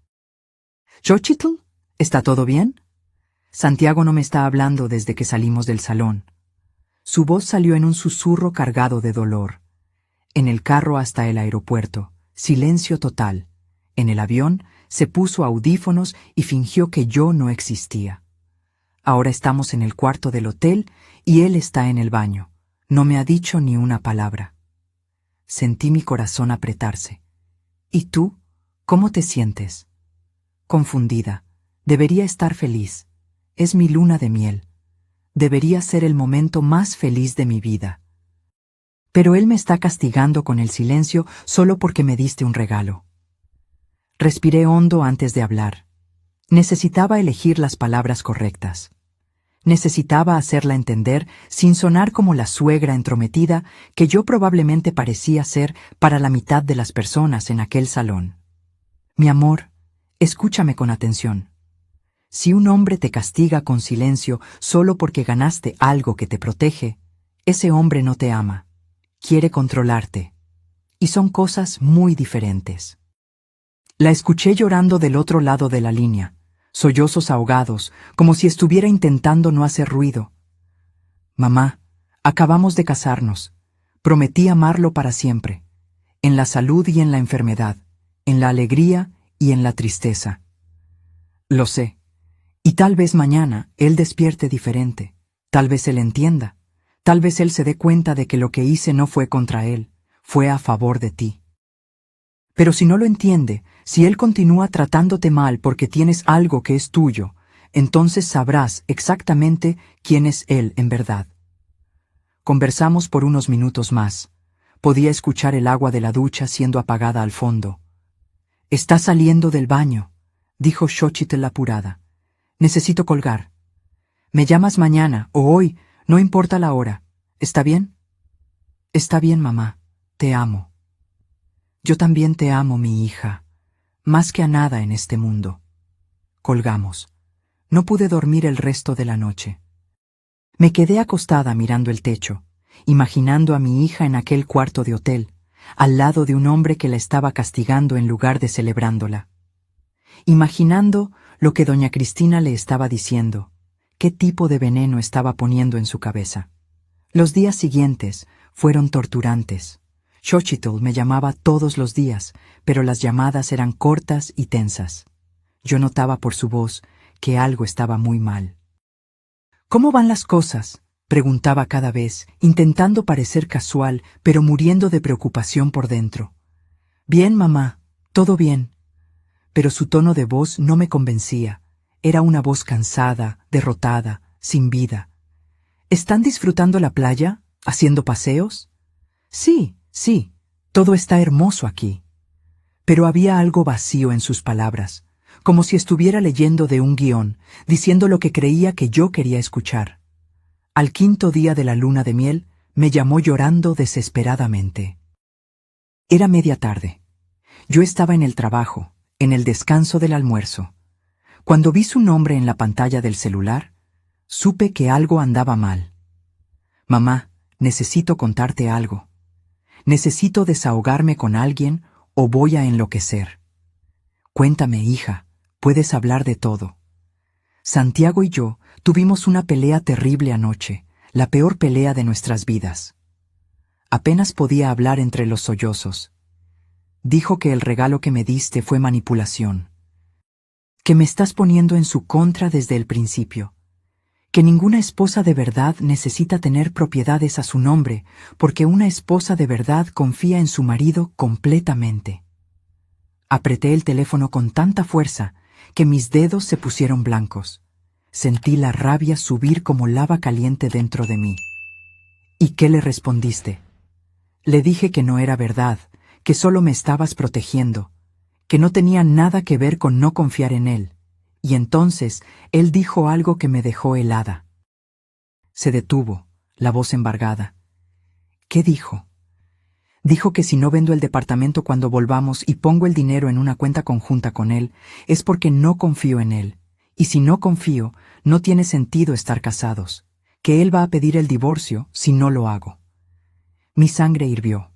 ¿Xochitl? ¿Está todo bien? Santiago no me está hablando desde que salimos del salón. Su voz salió en un susurro cargado de dolor. En el carro hasta el aeropuerto, silencio total. En el avión, se puso audífonos y fingió que yo no existía. Ahora estamos en el cuarto del hotel y él está en el baño. No me ha dicho ni una palabra. Sentí mi corazón apretarse. ¿Y tú? ¿Cómo te sientes? Confundida. Debería estar feliz. Es mi luna de miel. Debería ser el momento más feliz de mi vida. Pero él me está castigando con el silencio solo porque me diste un regalo. Respiré hondo antes de hablar. Necesitaba elegir las palabras correctas. Necesitaba hacerla entender, sin sonar como la suegra entrometida que yo probablemente parecía ser para la mitad de las personas en aquel salón. Mi amor, escúchame con atención. Si un hombre te castiga con silencio solo porque ganaste algo que te protege, ese hombre no te ama, quiere controlarte. Y son cosas muy diferentes. La escuché llorando del otro lado de la línea, sollozos ahogados, como si estuviera intentando no hacer ruido. Mamá, acabamos de casarnos. Prometí amarlo para siempre, en la salud y en la enfermedad, en la alegría y en la tristeza. Lo sé. Y tal vez mañana él despierte diferente, tal vez él entienda, tal vez él se dé cuenta de que lo que hice no fue contra él, fue a favor de ti. Pero si no lo entiende, si él continúa tratándote mal porque tienes algo que es tuyo, entonces sabrás exactamente quién es él en verdad. Conversamos por unos minutos más. Podía escuchar el agua de la ducha siendo apagada al fondo. «Está saliendo del baño», dijo Xochitl apurada. «Necesito colgar. Me llamas mañana o hoy, no importa la hora. ¿Está bien?» «Está bien, mamá. Te amo». «Yo también te amo, mi hija. Más que a nada en este mundo». Colgamos. No pude dormir el resto de la noche. Me quedé acostada mirando el techo, imaginando a mi hija en aquel cuarto de hotel, al lado de un hombre que la estaba castigando en lugar de celebrándola. Imaginando lo que doña Cristina le estaba diciendo, qué tipo de veneno estaba poniendo en su cabeza. Los días siguientes fueron torturantes. Xochitl me llamaba todos los días, pero las llamadas eran cortas y tensas. Yo notaba por su voz que algo estaba muy mal. ¿Cómo van las cosas?, preguntaba cada vez, intentando parecer casual, pero muriendo de preocupación por dentro. Bien, mamá, todo bien. Pero su tono de voz no me convencía. Era una voz cansada, derrotada, sin vida. ¿Están disfrutando la playa? ¿Haciendo paseos? Sí, sí, todo está hermoso aquí. Pero había algo vacío en sus palabras, como si estuviera leyendo de un guión, diciendo lo que creía que yo quería escuchar. Al quinto día de la luna de miel, me llamó llorando desesperadamente. Era media tarde. Yo estaba en el trabajo, en el descanso del almuerzo. Cuando vi su nombre en la pantalla del celular, supe que algo andaba mal. Mamá, necesito contarte algo. Necesito desahogarme con alguien o voy a enloquecer. Cuéntame, hija, puedes hablar de todo. Santiago y yo tuvimos una pelea terrible anoche, la peor pelea de nuestras vidas. Apenas podía hablar entre los sollozos. Dijo que el regalo que me diste fue manipulación. Que me estás poniendo en su contra desde el principio. Que ninguna esposa de verdad necesita tener propiedades a su nombre, porque una esposa de verdad confía en su marido completamente. Apreté el teléfono con tanta fuerza que mis dedos se pusieron blancos. Sentí la rabia subir como lava caliente dentro de mí. ¿Y qué le respondiste? Le dije que no era verdad, que solo me estabas protegiendo, que no tenía nada que ver con no confiar en él. Y entonces él dijo algo que me dejó helada. Se detuvo, la voz embargada. ¿Qué dijo? Dijo que si no vendo el departamento cuando volvamos y pongo el dinero en una cuenta conjunta con él, es porque no confío en él. Y si no confío, no tiene sentido estar casados. Que él va a pedir el divorcio si no lo hago. Mi sangre hirvió.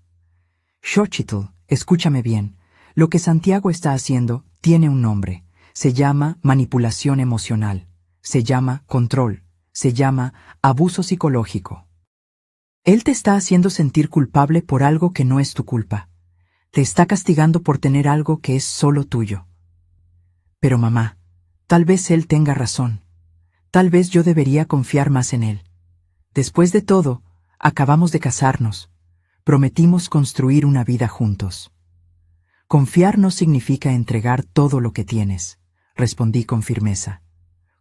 Xochitl, escúchame bien. Lo que Santiago está haciendo tiene un nombre. Se llama manipulación emocional. Se llama control. Se llama abuso psicológico. Él te está haciendo sentir culpable por algo que no es tu culpa. Te está castigando por tener algo que es solo tuyo. Pero mamá, tal vez él tenga razón. Tal vez yo debería confiar más en él. Después de todo, acabamos de casarnos. Prometimos construir una vida juntos. Confiar no significa entregar todo lo que tienes, respondí con firmeza.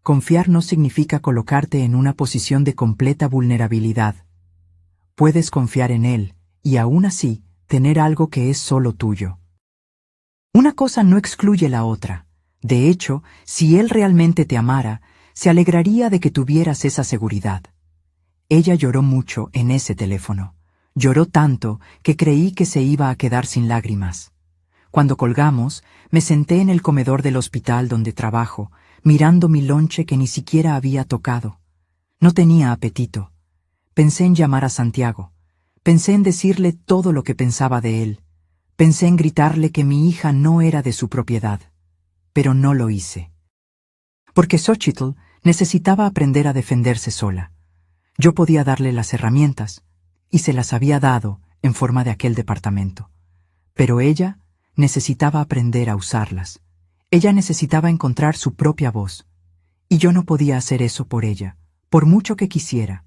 Confiar no significa colocarte en una posición de completa vulnerabilidad. Puedes confiar en él, y aún así, tener algo que es solo tuyo. Una cosa no excluye la otra. De hecho, si él realmente te amara, se alegraría de que tuvieras esa seguridad. Ella lloró mucho en ese teléfono. Lloró tanto que creí que se iba a quedar sin lágrimas. Cuando colgamos, me senté en el comedor del hospital donde trabajo, mirando mi lonche que ni siquiera había tocado. No tenía apetito. Pensé en llamar a Santiago. Pensé en decirle todo lo que pensaba de él. Pensé en gritarle que mi hija no era de su propiedad. Pero no lo hice. Porque Xochitl necesitaba aprender a defenderse sola. Yo podía darle las herramientas, y se las había dado en forma de aquel departamento. Pero ella necesitaba aprender a usarlas. Ella necesitaba encontrar su propia voz. Y yo no podía hacer eso por ella, por mucho que quisiera.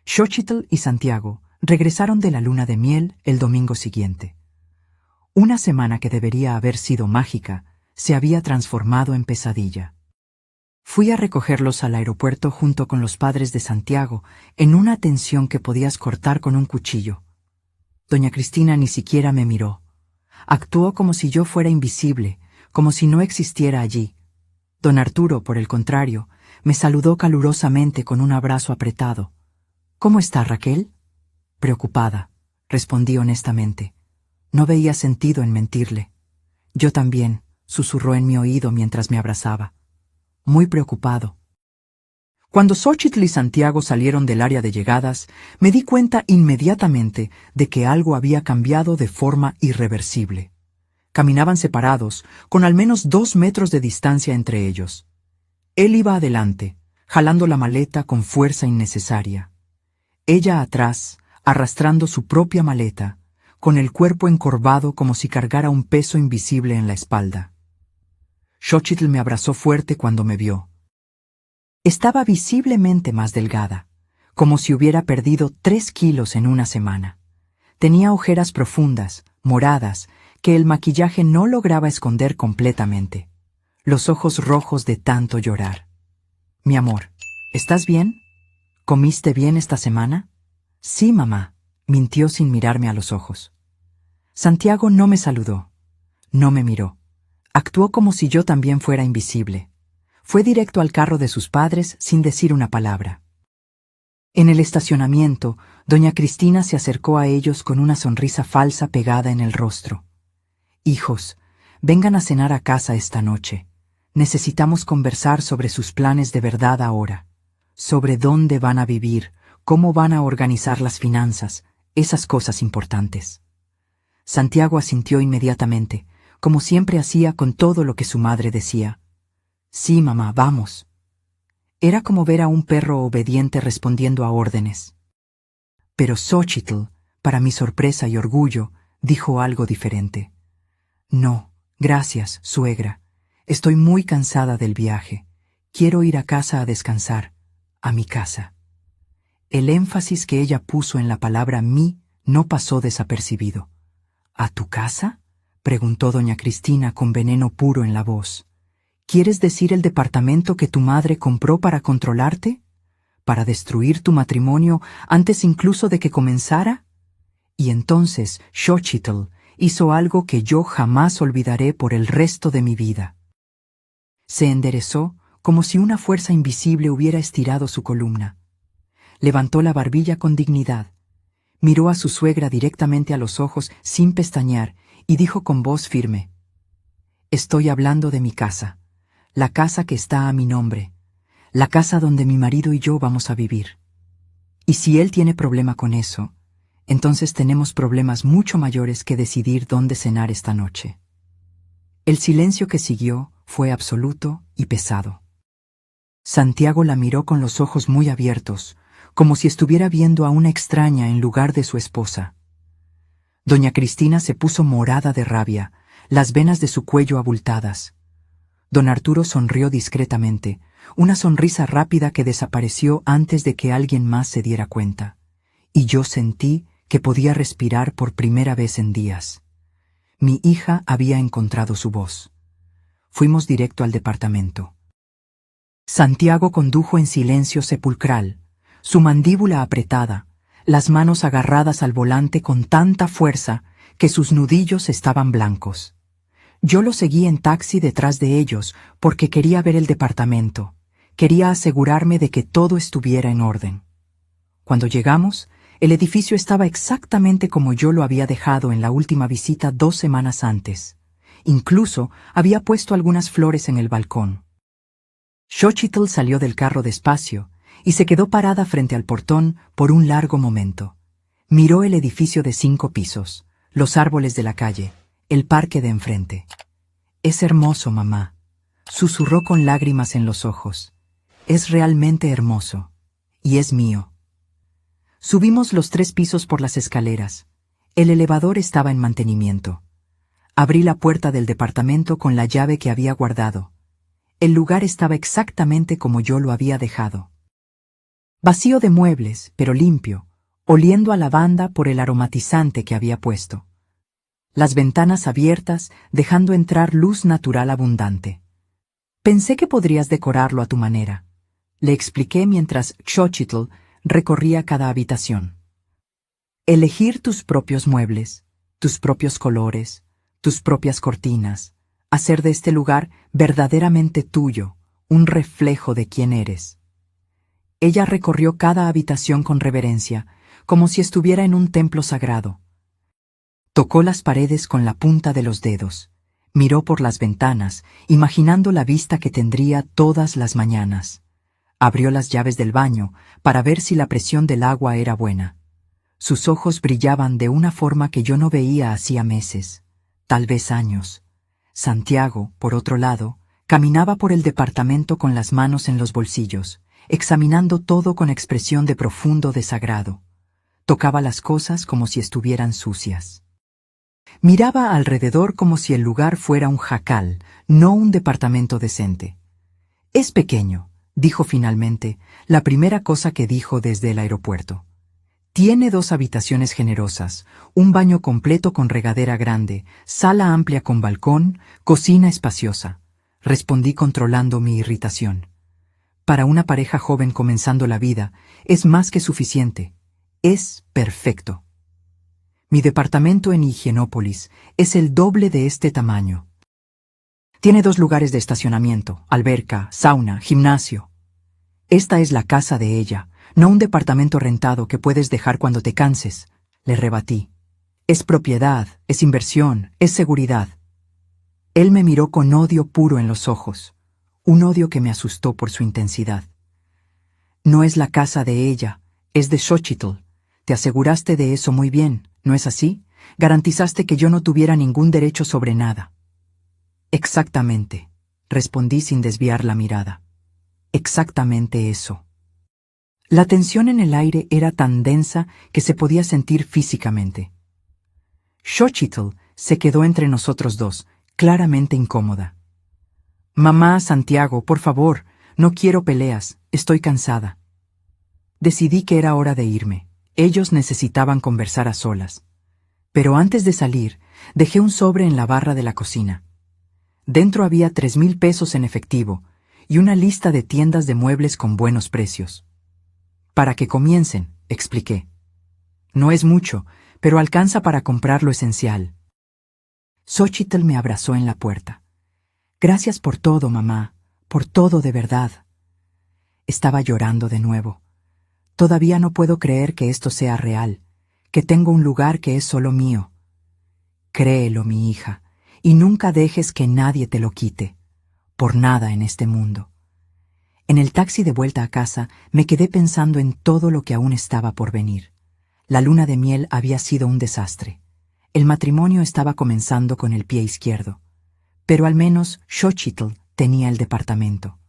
Xochitl y Santiago regresaron de la luna de miel el domingo siguiente. Una semana que debería haber sido mágica se había transformado en pesadilla. Fui a recogerlos al aeropuerto junto con los padres de Santiago, en una tensión que podías cortar con un cuchillo. Doña Cristina ni siquiera me miró. Actuó como si yo fuera invisible, como si no existiera allí. Don Arturo, por el contrario, me saludó calurosamente con un abrazo apretado. «¿Cómo está, Raquel?» «Preocupada», respondí honestamente. No veía sentido en mentirle. «Yo también», susurró en mi oído mientras me abrazaba. «Muy preocupado». Cuando Xochitl y Santiago salieron del área de llegadas, me di cuenta inmediatamente de que algo había cambiado de forma irreversible. Caminaban separados, con al menos 2 metros de distancia entre ellos. Él iba adelante, jalando la maleta con fuerza innecesaria. Ella atrás, arrastrando su propia maleta, con el cuerpo encorvado como si cargara un peso invisible en la espalda. Xochitl me abrazó fuerte cuando me vio. Estaba visiblemente más delgada, como si hubiera perdido 3 kilos en una semana. Tenía ojeras profundas, moradas, que el maquillaje no lograba esconder completamente. Los ojos rojos de tanto llorar. Mi amor, ¿estás bien? ¿Comiste bien esta semana? Sí, mamá, mintió sin mirarme a los ojos. Santiago no me saludó. No me miró. Actuó como si yo también fuera invisible. Fue directo al carro de sus padres sin decir una palabra. En el estacionamiento, doña Cristina se acercó a ellos con una sonrisa falsa pegada en el rostro. Hijos, vengan a cenar a casa esta noche. Necesitamos conversar sobre sus planes de verdad ahora. Sobre dónde van a vivir, cómo van a organizar las finanzas, esas cosas importantes. Santiago asintió inmediatamente, como siempre hacía con todo lo que su madre decía. Sí, mamá, vamos. Era como ver a un perro obediente respondiendo a órdenes. Pero Xochitl, para mi sorpresa y orgullo, dijo algo diferente. No, gracias, suegra. Estoy muy cansada del viaje. Quiero ir a casa a descansar, a mi casa. El énfasis que ella puso en la palabra mi no pasó desapercibido. ¿A tu casa?, preguntó doña Cristina con veneno puro en la voz. ¿Quieres decir el departamento que tu madre compró para controlarte? ¿Para destruir tu matrimonio antes incluso de que comenzara? Y entonces Xochitl hizo algo que yo jamás olvidaré por el resto de mi vida. Se enderezó como si una fuerza invisible hubiera estirado su columna. Levantó la barbilla con dignidad. Miró a su suegra directamente a los ojos sin pestañear y dijo con voz firme: Estoy hablando de mi casa, la casa que está a mi nombre, la casa donde mi marido y yo vamos a vivir. Y si él tiene problema con eso, entonces tenemos problemas mucho mayores que decidir dónde cenar esta noche. El silencio que siguió fue absoluto y pesado. Santiago la miró con los ojos muy abiertos, como si estuviera viendo a una extraña en lugar de su esposa. Doña Cristina se puso morada de rabia, las venas de su cuello abultadas. Don Arturo sonrió discretamente, una sonrisa rápida que desapareció antes de que alguien más se diera cuenta. Y yo sentí que podía respirar por primera vez en días. Mi hija había encontrado su voz. Fuimos directo al departamento. Santiago condujo en silencio sepulcral, su mandíbula apretada, las manos agarradas al volante con tanta fuerza que sus nudillos estaban blancos. Yo lo seguí en taxi detrás de ellos porque quería ver el departamento, quería asegurarme de que todo estuviera en orden. Cuando llegamos, el edificio estaba exactamente como yo lo había dejado en la última visita 2 semanas antes. Incluso había puesto algunas flores en el balcón. Xochitl salió del carro despacio y se quedó parada frente al portón por un largo momento. Miró el edificio de 5 pisos, los árboles de la calle, el parque de enfrente. Es hermoso, mamá, susurró con lágrimas en los ojos. Es realmente hermoso. Y es mío. Subimos los 3 pisos por las escaleras. El elevador estaba en mantenimiento. Abrí la puerta del departamento con la llave que había guardado. El lugar estaba exactamente como yo lo había dejado. Vacío de muebles, pero limpio, oliendo a lavanda por el aromatizante que había puesto. Las ventanas abiertas, dejando entrar luz natural abundante. Pensé que podrías decorarlo a tu manera, le expliqué mientras Xochitl recorría cada habitación. Elegir tus propios muebles, tus propios colores, tus propias cortinas, hacer de este lugar verdaderamente tuyo, un reflejo de quién eres. Ella recorrió cada habitación con reverencia, como si estuviera en un templo sagrado. Tocó las paredes con la punta de los dedos, miró por las ventanas, imaginando la vista que tendría todas las mañanas. Abrió las llaves del baño para ver si la presión del agua era buena. Sus ojos brillaban de una forma que yo no veía hacía meses, tal vez años. Santiago, por otro lado, caminaba por el departamento con las manos en los bolsillos, examinando todo con expresión de profundo desagrado. Tocaba las cosas como si estuvieran sucias. Miraba alrededor como si el lugar fuera un jacal, no un departamento decente. Es pequeño, dijo finalmente, la primera cosa que dijo desde el aeropuerto. Tiene 2 habitaciones generosas, un baño completo con regadera grande, sala amplia con balcón, cocina espaciosa. Respondí controlando mi irritación. Para una pareja joven comenzando la vida, es más que suficiente. Es perfecto. Mi departamento en Higienópolis es el doble de este tamaño. Tiene 2 lugares de estacionamiento, alberca, sauna, gimnasio. Esta es la casa de ella, no un departamento rentado que puedes dejar cuando te canses, le rebatí. Es propiedad, es inversión, es seguridad. Él me miró con odio puro en los ojos, un odio que me asustó por su intensidad. No es la casa de ella, es de Xochitl. Te aseguraste de eso muy bien, ¿no es así? Garantizaste que yo no tuviera ningún derecho sobre nada. Exactamente, respondí sin desviar la mirada. Exactamente eso. La tensión en el aire era tan densa que se podía sentir físicamente. Xochitl se quedó entre nosotros dos, claramente incómoda. Mamá, Santiago, por favor, no quiero peleas, estoy cansada. Decidí que era hora de irme. Ellos necesitaban conversar a solas. Pero antes de salir, dejé un sobre en la barra de la cocina. Dentro había 3,000 pesos en efectivo y una lista de tiendas de muebles con buenos precios. Para que comiencen, expliqué. No es mucho, pero alcanza para comprar lo esencial. Xochitl me abrazó en la puerta. Gracias por todo, mamá, por todo de verdad. Estaba llorando de nuevo. Todavía no puedo creer que esto sea real, que tengo un lugar que es solo mío. Créelo, mi hija, y nunca dejes que nadie te lo quite, por nada en este mundo. En el taxi de vuelta a casa me quedé pensando en todo lo que aún estaba por venir. La luna de miel había sido un desastre. El matrimonio estaba comenzando con el pie izquierdo. Pero al menos Xochitl tenía el departamento.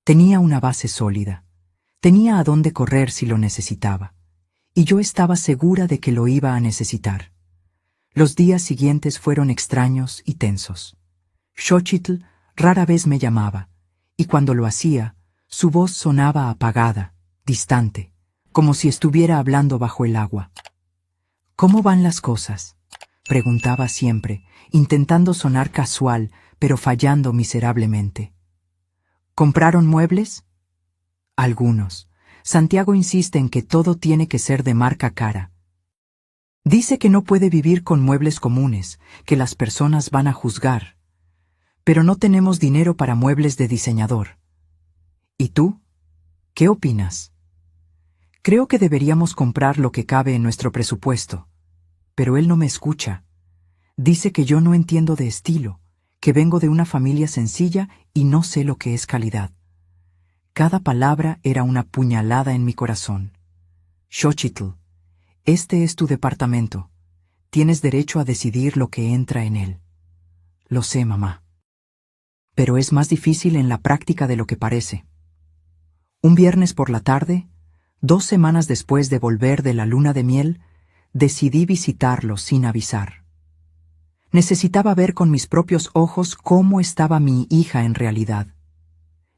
Tenía una base sólida. Tenía a dónde correr si lo necesitaba. Y yo estaba segura de que lo iba a necesitar. Los días siguientes fueron extraños y tensos. Xochitl rara vez me llamaba, y cuando lo hacía, su voz sonaba apagada, distante, como si estuviera hablando bajo el agua. ¿Cómo van las cosas?, preguntaba siempre, intentando sonar casual, pero fallando miserablemente. ¿Compraron muebles? Algunos. Santiago insiste en que todo tiene que ser de marca cara. Dice que no puede vivir con muebles comunes, que las personas van a juzgar. Pero no tenemos dinero para muebles de diseñador. ¿Y tú? ¿Qué opinas? Creo que deberíamos comprar lo que cabe en nuestro presupuesto. Pero él no me escucha. Dice que yo no entiendo de estilo, que vengo de una familia sencilla y no sé lo que es calidad. Cada palabra era una puñalada en mi corazón. Xochitl, este es tu departamento. Tienes derecho a decidir lo que entra en él. Lo sé, mamá. Pero es más difícil en la práctica de lo que parece. Un viernes por la tarde, 2 semanas después de volver de la luna de miel, decidí visitarlo sin avisar. Necesitaba ver con mis propios ojos cómo estaba mi hija en realidad.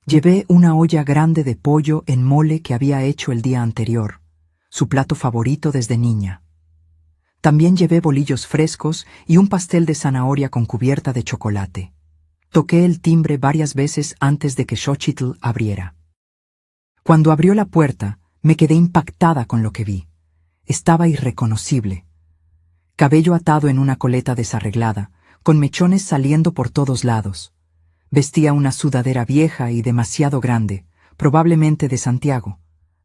Llevé una olla grande de pollo en mole que había hecho el día anterior, su plato favorito desde niña. También llevé bolillos frescos y un pastel de zanahoria con cubierta de chocolate. Toqué el timbre varias veces antes de que Xochitl abriera. Cuando abrió la puerta, me quedé impactada con lo que vi. Estaba irreconocible. Cabello atado en una coleta desarreglada, con mechones saliendo por todos lados. Vestía una sudadera vieja y demasiado grande, probablemente de Santiago,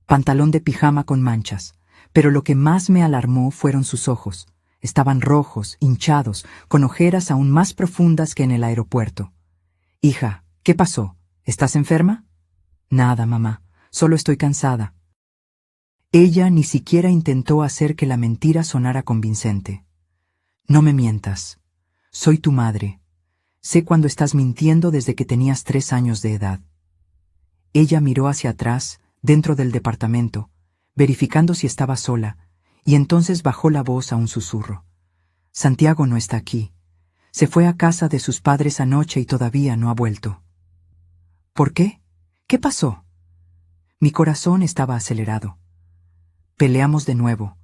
pantalón de pijama con manchas, pero lo que más me alarmó fueron sus ojos. Estaban rojos, hinchados, con ojeras aún más profundas que en el aeropuerto. Hija, ¿qué pasó? ¿Estás enferma? Nada, mamá, solo estoy cansada. Ella ni siquiera intentó hacer que la mentira sonara convincente. No me mientas. Soy tu madre. Sé cuando estás mintiendo desde que tenías 3 años de edad. Ella miró hacia atrás, dentro del departamento, verificando si estaba sola, y entonces bajó la voz a un susurro. Santiago no está aquí. Se fue a casa de sus padres anoche y todavía no ha vuelto. ¿Por qué? ¿Qué pasó? Mi corazón estaba acelerado. Peleamos de nuevo,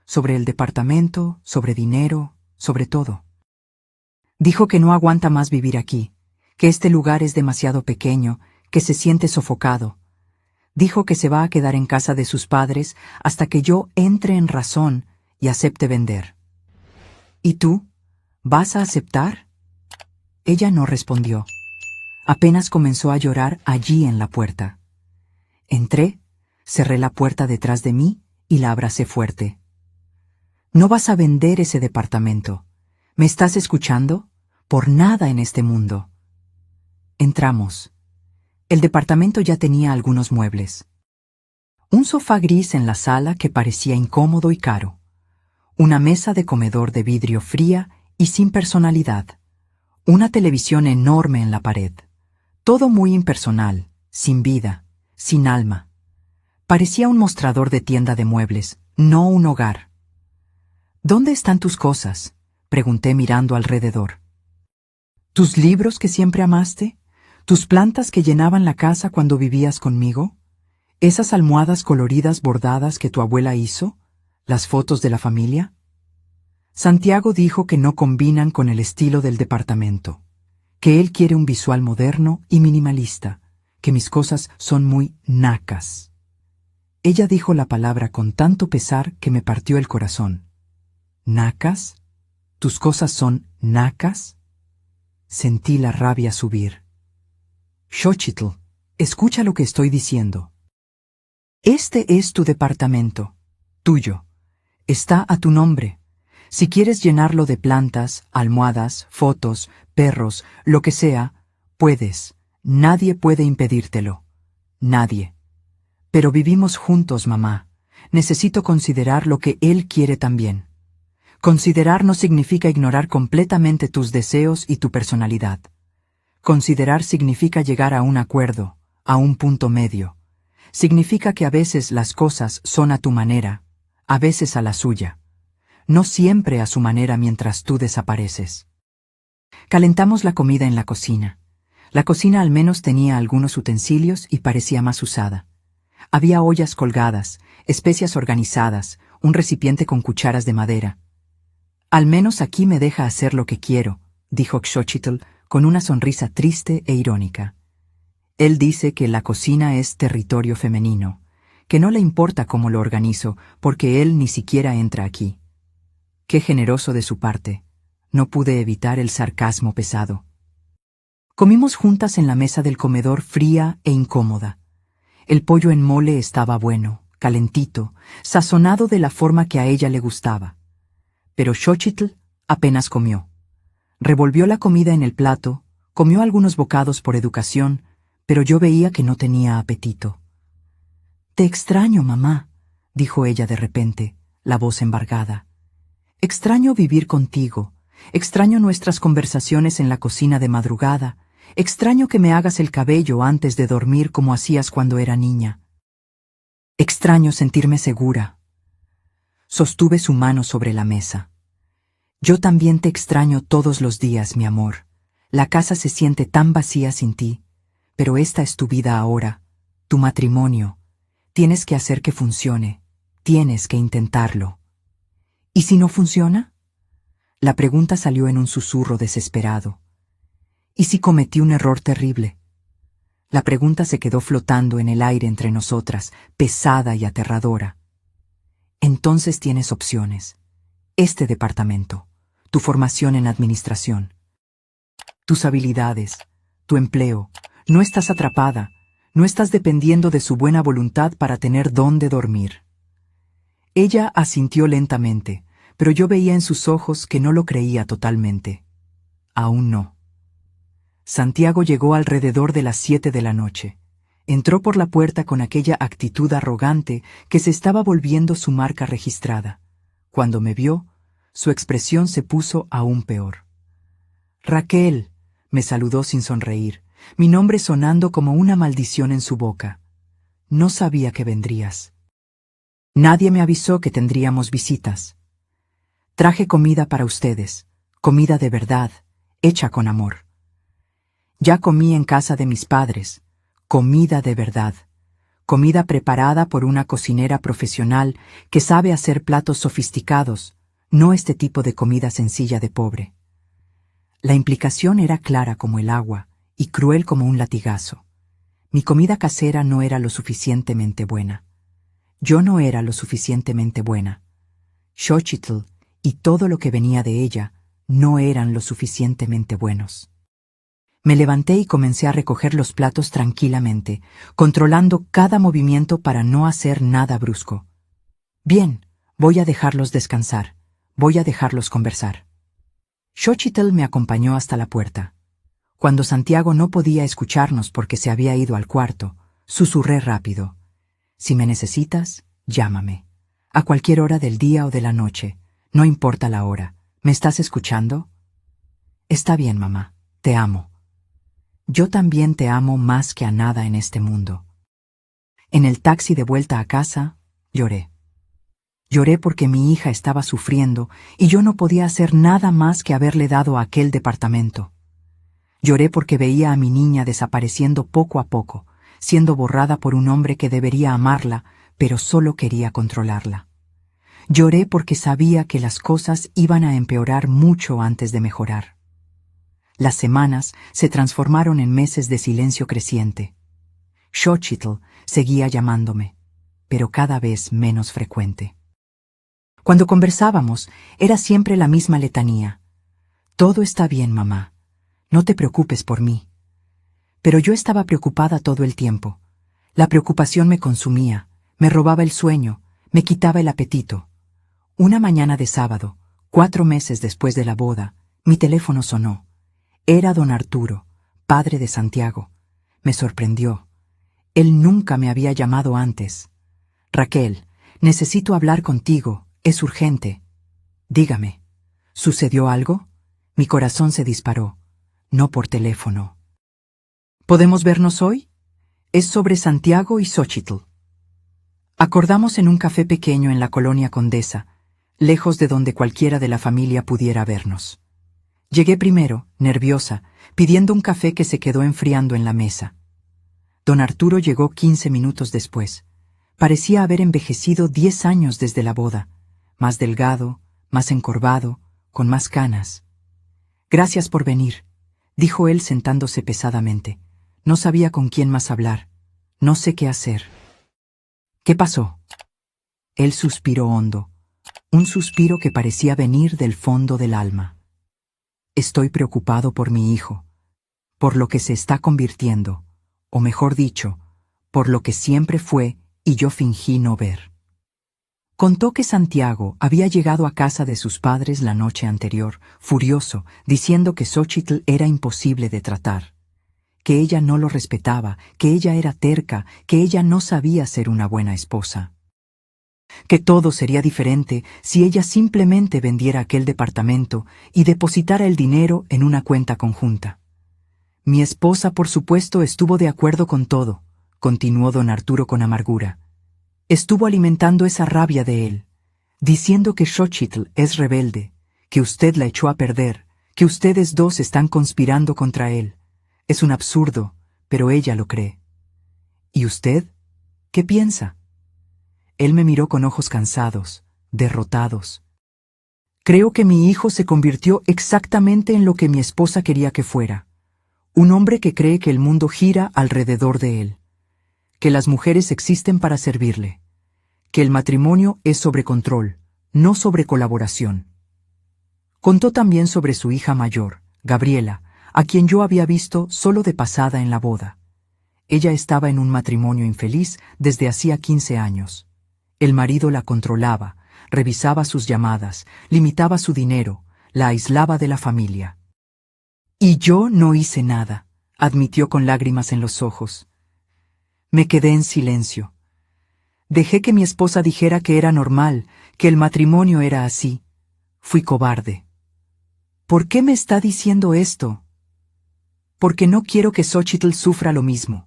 sobre el departamento, sobre dinero, sobre todo. Dijo que no aguanta más vivir aquí, que este lugar es demasiado pequeño, que se siente sofocado. Dijo que se va a quedar en casa de sus padres hasta que yo entre en razón y acepte vender. ¿Y tú? ¿Vas a aceptar? Ella no respondió. Apenas comenzó a llorar allí en la puerta. Entré, cerré la puerta detrás de mí y la abracé fuerte. No vas a vender ese departamento. ¿Me estás escuchando? Por nada en este mundo. Entramos. El departamento ya tenía algunos muebles. Un sofá gris en la sala que parecía incómodo y caro. Una mesa de comedor de vidrio fría y sin personalidad. Una televisión enorme en la pared. Todo muy impersonal, sin vida, sin alma. Parecía un mostrador de tienda de muebles, no un hogar. ¿Dónde están tus cosas?, pregunté mirando alrededor. ¿Tus libros que siempre amaste? ¿Tus plantas que llenaban la casa cuando vivías conmigo? ¿Esas almohadas coloridas bordadas que tu abuela hizo? ¿Las fotos de la familia? Santiago dijo que no combinan con el estilo del departamento, que él quiere un visual moderno y minimalista, que mis cosas son muy nacas. Ella dijo la palabra con tanto pesar que me partió el corazón. ¿Nacas? ¿Tus cosas son nacas? Sentí la rabia subir. Xochitl, escucha lo que estoy diciendo. Este es tu departamento, tuyo. Está a tu nombre. Si quieres llenarlo de plantas, almohadas, fotos, perros, lo que sea, puedes. Nadie puede impedírtelo. Nadie. Pero vivimos juntos, mamá. Necesito considerar lo que él quiere también. Considerar no significa ignorar completamente tus deseos y tu personalidad. Considerar significa llegar a un acuerdo, a un punto medio. Significa que a veces las cosas son a tu manera, a veces a la suya. No siempre a su manera mientras tú desapareces. Calentamos la comida en la cocina. La cocina al menos tenía algunos utensilios y parecía más usada. Había ollas colgadas, especias organizadas, un recipiente con cucharas de madera. Al menos aquí me deja hacer lo que quiero, dijo Xochitl con una sonrisa triste e irónica. Él dice que la cocina es territorio femenino, que no le importa cómo lo organizo, porque él ni siquiera entra aquí. Qué generoso de su parte. No pude evitar el sarcasmo pesado. Comimos juntas en la mesa del comedor fría e incómoda. El pollo en mole estaba bueno, calentito, sazonado de la forma que a ella le gustaba. Pero Xochitl apenas comió. Revolvió la comida en el plato, comió algunos bocados por educación, pero yo veía que no tenía apetito. «Te extraño, mamá», dijo ella de repente, la voz embargada. «Extraño vivir contigo, extraño nuestras conversaciones en la cocina de madrugada, extraño que me hagas el cabello antes de dormir como hacías cuando era niña. Extraño sentirme segura». Sostuve su mano sobre la mesa. «Yo también te extraño todos los días, mi amor. La casa se siente tan vacía sin ti, pero esta es tu vida ahora, tu matrimonio. Tienes que hacer que funcione, tienes que intentarlo». «¿Y si no funciona?». La pregunta salió en un susurro desesperado. «¿Y si cometí un error terrible?». La pregunta se quedó flotando en el aire entre nosotras, pesada y aterradora. «Entonces tienes opciones. Este departamento, tu formación en administración, tus habilidades, tu empleo. No estás atrapada, no estás dependiendo de su buena voluntad para tener dónde dormir». Ella asintió lentamente, pero yo veía en sus ojos que no lo creía totalmente. Aún no. Santiago llegó alrededor de las 7 de la noche. Entró por la puerta con aquella actitud arrogante que se estaba volviendo su marca registrada. Cuando me vio, su expresión se puso aún peor. «Raquel», me saludó sin sonreír, mi nombre sonando como una maldición en su boca. «No sabía que vendrías. Nadie me avisó que tendríamos visitas. Traje comida para ustedes, comida de verdad, hecha con amor. Ya comí en casa de mis padres, comida de verdad, comida preparada por una cocinera profesional que sabe hacer platos sofisticados, no este tipo de comida sencilla de pobre. La implicación era clara como el agua y cruel como un latigazo. Mi comida casera no era lo suficientemente buena. Yo no era lo suficientemente buena. Xochitl y todo lo que venía de ella no eran lo suficientemente buenos. Me levanté y comencé a recoger los platos tranquilamente, controlando cada movimiento para no hacer nada brusco. Bien, voy a dejarlos descansar, voy a dejarlos conversar. Xochitl me acompañó hasta la puerta. Cuando Santiago no podía escucharnos porque se había ido al cuarto, susurré rápido. Si me necesitas, llámame. A cualquier hora del día o de la noche, no importa la hora. ¿Me estás escuchando? Está bien, mamá, te amo. Yo también te amo más que a nada en este mundo. En el taxi de vuelta a casa, lloré. Lloré porque mi hija estaba sufriendo y yo no podía hacer nada más que haberle dado aquel departamento. Lloré porque veía a mi niña desapareciendo poco a poco, siendo borrada por un hombre que debería amarla, pero solo quería controlarla. Lloré porque sabía que las cosas iban a empeorar mucho antes de mejorar. Las semanas se transformaron en meses de silencio creciente. Xochitl seguía llamándome, pero cada vez menos frecuente. Cuando conversábamos, era siempre la misma letanía. Todo está bien, mamá. No te preocupes por mí. Pero yo estaba preocupada todo el tiempo. La preocupación me consumía, me robaba el sueño, me quitaba el apetito. Una mañana de sábado, 4 meses después de la boda, mi teléfono sonó. Era don Arturo, padre de Santiago. Me sorprendió. Él nunca me había llamado antes. Raquel, necesito hablar contigo, es urgente. Dígame, ¿sucedió algo? Mi corazón se disparó. No por teléfono. ¿Podemos vernos hoy? Es sobre Santiago y Xochitl. Acordamos en un café pequeño en la colonia Condesa, lejos de donde cualquiera de la familia pudiera vernos. Llegué primero, nerviosa, pidiendo un café que se quedó enfriando en la mesa. Don Arturo llegó 15 minutos después. Parecía haber envejecido 10 años desde la boda, más delgado, más encorvado, con más canas. Gracias por venir, dijo él sentándose pesadamente. No sabía con quién más hablar. No sé qué hacer. ¿Qué pasó? Él suspiró hondo, un suspiro que parecía venir del fondo del alma. Estoy preocupado por mi hijo, por lo que se está convirtiendo, o mejor dicho, por lo que siempre fue y yo fingí no ver. Contó que Santiago había llegado a casa de sus padres la noche anterior, furioso, diciendo que Xochitl era imposible de tratar, que ella no lo respetaba, que ella era terca, que ella no sabía ser una buena esposa. Que todo sería diferente si ella simplemente vendiera aquel departamento y depositara el dinero en una cuenta conjunta. Mi esposa, por supuesto, estuvo de acuerdo con todo, continuó don Arturo con amargura. Estuvo alimentando esa rabia de él, diciendo que Xochitl es rebelde, que usted la echó a perder, que ustedes dos están conspirando contra él. Es un absurdo, pero ella lo cree. ¿Y usted? ¿Qué piensa? Él me miró con ojos cansados, derrotados. Creo que mi hijo se convirtió exactamente en lo que mi esposa quería que fuera. Un hombre que cree que el mundo gira alrededor de él, que las mujeres existen para servirle, que el matrimonio es sobre control, no sobre colaboración. Contó también sobre su hija mayor, Gabriela, a quien yo había visto solo de pasada en la boda. Ella estaba en un matrimonio infeliz desde hacía 15 años. El marido la controlaba, revisaba sus llamadas, limitaba su dinero, la aislaba de la familia. Y yo no hice nada, admitió con lágrimas en los ojos. Me quedé en silencio. Dejé que mi esposa dijera que era normal, que el matrimonio era así. Fui cobarde. ¿Por qué me está diciendo esto? Porque no quiero que Xochitl sufra lo mismo.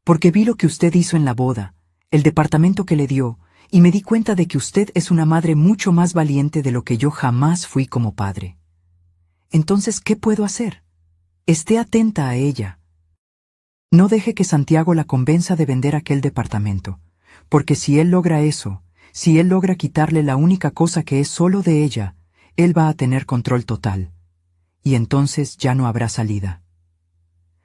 Porque vi lo que usted hizo en la boda, el departamento que le dio, y me di cuenta de que usted es una madre mucho más valiente de lo que yo jamás fui como padre. Entonces, ¿qué puedo hacer? Esté atenta a ella. No deje que Santiago la convenza de vender aquel departamento, porque si él logra eso, si él logra quitarle la única cosa que es solo de ella, él va a tener control total. Y entonces ya no habrá salida.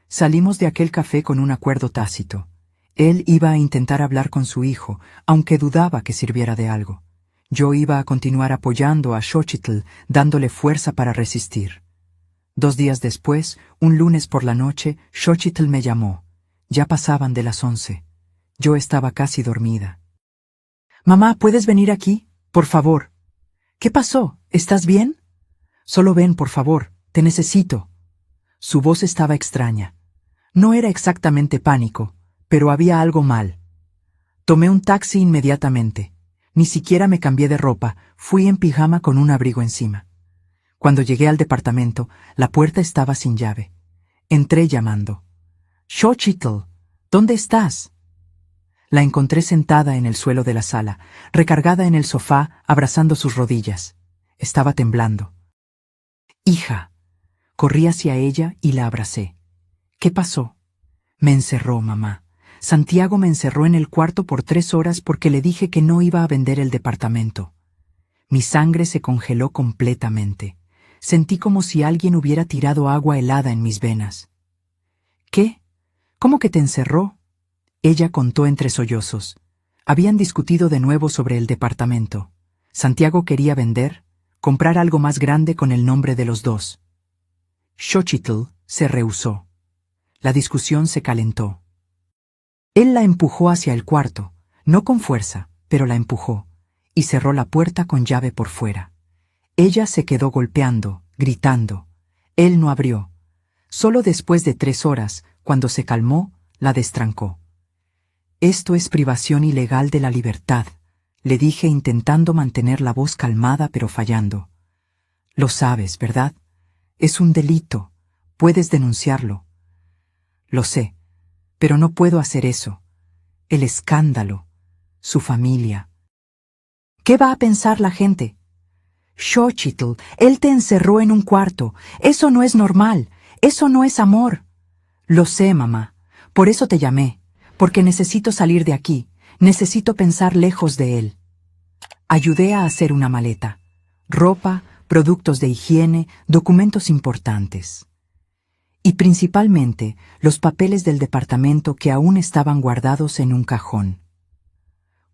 Salimos de aquel café con un acuerdo tácito. Él iba a intentar hablar con su hijo, aunque dudaba que sirviera de algo. Yo iba a continuar apoyando a Xochitl, dándole fuerza para resistir. 2 días después, un lunes por la noche, Xochitl me llamó. Ya pasaban de las 11. Yo estaba casi dormida. «Mamá, ¿puedes venir aquí? Por favor». «¿Qué pasó? ¿Estás bien?» «Solo ven, por favor. Te necesito». Su voz estaba extraña. No era exactamente pánico, pero había algo mal. Tomé un taxi inmediatamente. Ni siquiera me cambié de ropa, fui en pijama con un abrigo encima. Cuando llegué al departamento, la puerta estaba sin llave. Entré llamando. «Xochitl, ¿dónde estás?» La encontré sentada en el suelo de la sala, recargada en el sofá, abrazando sus rodillas. Estaba temblando. «Hija». Corrí hacia ella y la abracé. «¿Qué pasó?» «Me encerró, mamá. Santiago me encerró en el cuarto por 3 horas porque le dije que no iba a vender el departamento». Mi sangre se congeló completamente. Sentí como si alguien hubiera tirado agua helada en mis venas. «¿Qué? ¿Cómo que te encerró?» Ella contó entre sollozos. Habían discutido de nuevo sobre el departamento. Santiago quería vender, comprar algo más grande con el nombre de los dos. Xochitl se rehusó. La discusión se calentó. Él la empujó hacia el cuarto, no con fuerza, pero la empujó, y cerró la puerta con llave por fuera. Ella se quedó golpeando, gritando. Él no abrió. Solo después de 3 horas, cuando se calmó, la destrancó. «Esto es privación ilegal de la libertad», le dije intentando mantener la voz calmada pero fallando. «Lo sabes, ¿verdad? Es un delito. Puedes denunciarlo». «Lo sé, pero no puedo hacer eso. El escándalo. Su familia». «¿Qué va a pensar la gente?» «Xochitl, él te encerró en un cuarto. Eso no es normal. Eso no es amor». «Lo sé, mamá. Por eso te llamé. Porque necesito salir de aquí. Necesito pensar lejos de él». Ayudé a hacer una maleta. Ropa, productos de higiene, documentos importantes. Y principalmente los papeles del departamento que aún estaban guardados en un cajón.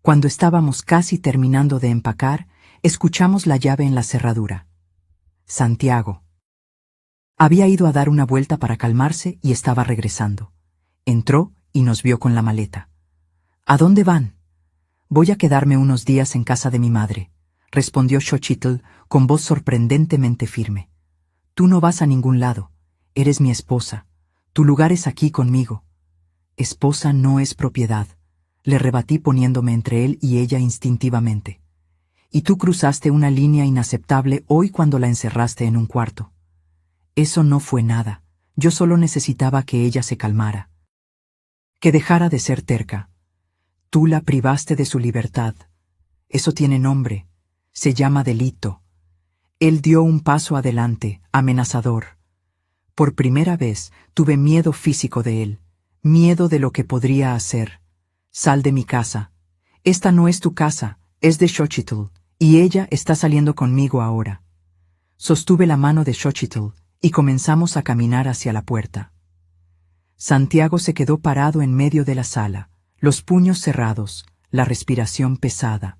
Cuando estábamos casi terminando de empacar, escuchamos la llave en la cerradura. Santiago. Había ido a dar una vuelta para calmarse y estaba regresando. Entró y nos vio con la maleta. «¿A dónde van?» «Voy a quedarme unos días en casa de mi madre», respondió Xochitl con voz sorprendentemente firme. «Tú no vas a ningún lado. Eres mi esposa. Tu lugar es aquí conmigo». «Esposa no es propiedad», le rebatí poniéndome entre él y ella instintivamente. «Y tú cruzaste una línea inaceptable hoy cuando la encerraste en un cuarto». «Eso no fue nada. Yo solo necesitaba que ella se calmara. Que dejara de ser terca. Tú la privaste de su libertad. Eso tiene nombre. Se llama delito». Él dio un paso adelante, amenazador. Por primera vez tuve miedo físico de él, miedo de lo que podría hacer. «Sal de mi casa. Esta no es tu casa, es de Xochitl, y ella está saliendo conmigo ahora». Sostuve la mano de Xochitl y comenzamos a caminar hacia la puerta. Santiago se quedó parado en medio de la sala, los puños cerrados, la respiración pesada.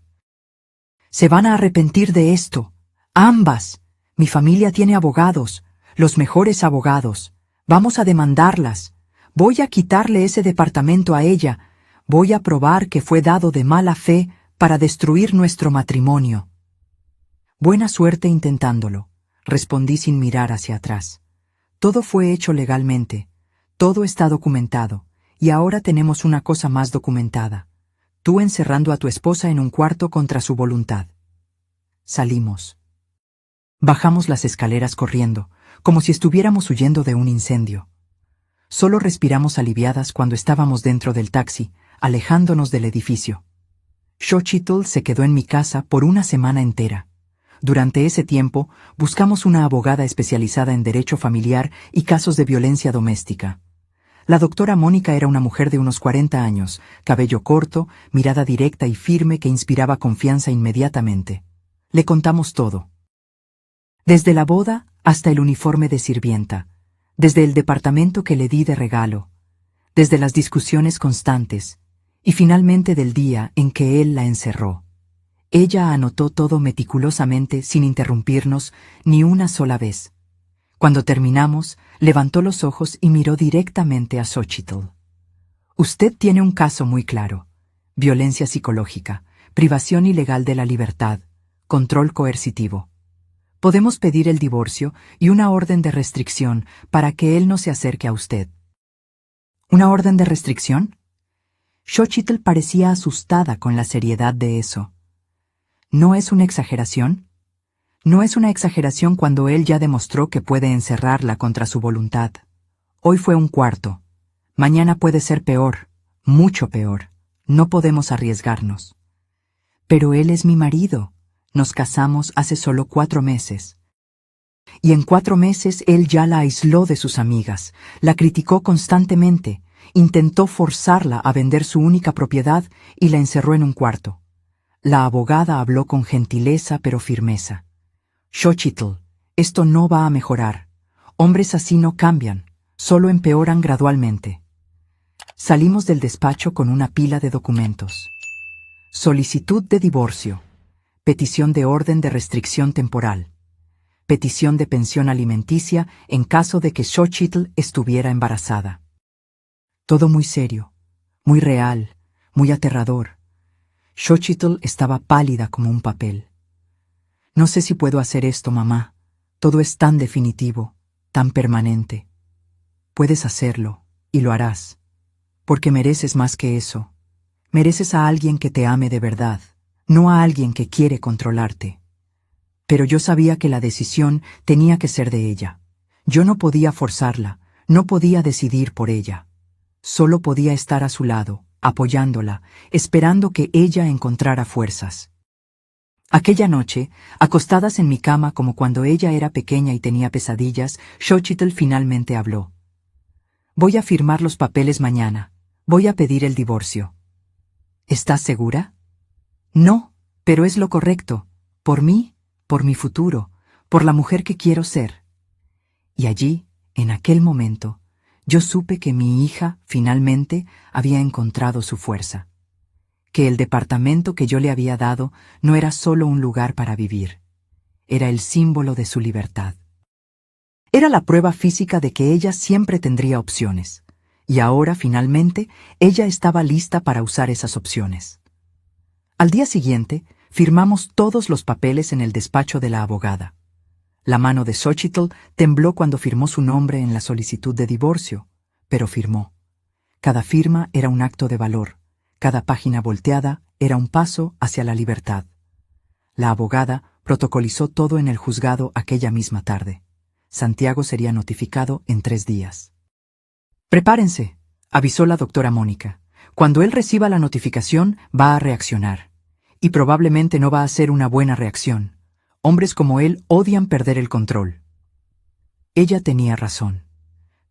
«Se van a arrepentir de esto. Ambas. Mi familia tiene abogados, los mejores abogados. Vamos a demandarlas. Voy a quitarle ese departamento a ella. Voy a probar que fue dado de mala fe para destruir nuestro matrimonio». «Buena suerte intentándolo», respondí sin mirar hacia atrás. «Todo fue hecho legalmente. Todo está documentado, y ahora tenemos una cosa más documentada. Tú encerrando a tu esposa en un cuarto contra su voluntad». Salimos. Bajamos las escaleras corriendo, como si estuviéramos huyendo de un incendio. Solo respiramos aliviadas cuando estábamos dentro del taxi, alejándonos del edificio. Xochitl se quedó en mi casa por una semana entera. Durante ese tiempo, buscamos una abogada especializada en derecho familiar y casos de violencia doméstica. La doctora Mónica era una mujer de unos 40 años, cabello corto, mirada directa y firme que inspiraba confianza inmediatamente. Le contamos todo. Desde la boda hasta el uniforme de sirvienta, desde el departamento que le di de regalo, desde las discusiones constantes, y finalmente del día en que él la encerró. Ella anotó todo meticulosamente sin interrumpirnos ni una sola vez. Cuando terminamos, levantó los ojos y miró directamente a Xochitl. Usted tiene un caso muy claro: violencia psicológica, privación ilegal de la libertad, control coercitivo. Podemos pedir el divorcio y una orden de restricción para que él no se acerque a usted. ¿Una orden de restricción? Xochitl parecía asustada con la seriedad de eso. ¿No es una exageración? No es una exageración cuando él ya demostró que puede encerrarla contra su voluntad. Hoy fue un cuarto. Mañana puede ser peor, mucho peor. No podemos arriesgarnos. Pero él es mi marido. Nos casamos hace solo 4 meses. Y en 4 meses él ya la aisló de sus amigas, la criticó constantemente, intentó forzarla a vender su única propiedad y la encerró en un cuarto. La abogada habló con gentileza pero firmeza. Xochitl, esto no va a mejorar. Hombres así no cambian, solo empeoran gradualmente. Salimos del despacho con una pila de documentos. Solicitud de divorcio. Petición de orden de restricción temporal. Petición de pensión alimenticia en caso de que Xochitl estuviera embarazada. Todo muy serio, muy real, muy aterrador. Xochitl estaba pálida como un papel. No sé si puedo hacer esto, mamá. Todo es tan definitivo, tan permanente. Puedes hacerlo, y lo harás. Porque mereces más que eso. Mereces a alguien que te ame de verdad, no a alguien que quiere controlarte. Pero yo sabía que la decisión tenía que ser de ella. Yo no podía forzarla, no podía decidir por ella. Solo podía estar a su lado, apoyándola, esperando que ella encontrara fuerzas. Aquella noche, acostadas en mi cama como cuando ella era pequeña y tenía pesadillas, Xochitl finalmente habló. Voy a firmar los papeles mañana. Voy a pedir el divorcio. ¿Estás segura? No, pero es lo correcto. Por mí, por mi futuro, por la mujer que quiero ser. Y allí, en aquel momento, yo supe que mi hija, finalmente, había encontrado su fuerza. Que el departamento que yo le había dado no era solo un lugar para vivir. Era el símbolo de su libertad. Era la prueba física de que ella siempre tendría opciones. Y ahora, finalmente, ella estaba lista para usar esas opciones. Al día siguiente, firmamos todos los papeles en el despacho de la abogada. La mano de Xochitl tembló cuando firmó su nombre en la solicitud de divorcio, pero firmó. Cada firma era un acto de valor, cada página volteada era un paso hacia la libertad. La abogada protocolizó todo en el juzgado aquella misma tarde. Santiago sería notificado en 3 días. «Prepárense», avisó la doctora Mónica. «Cuando él reciba la notificación, va a reaccionar. Y probablemente no va a ser una buena reacción. Hombres como él odian perder el control». Ella tenía razón.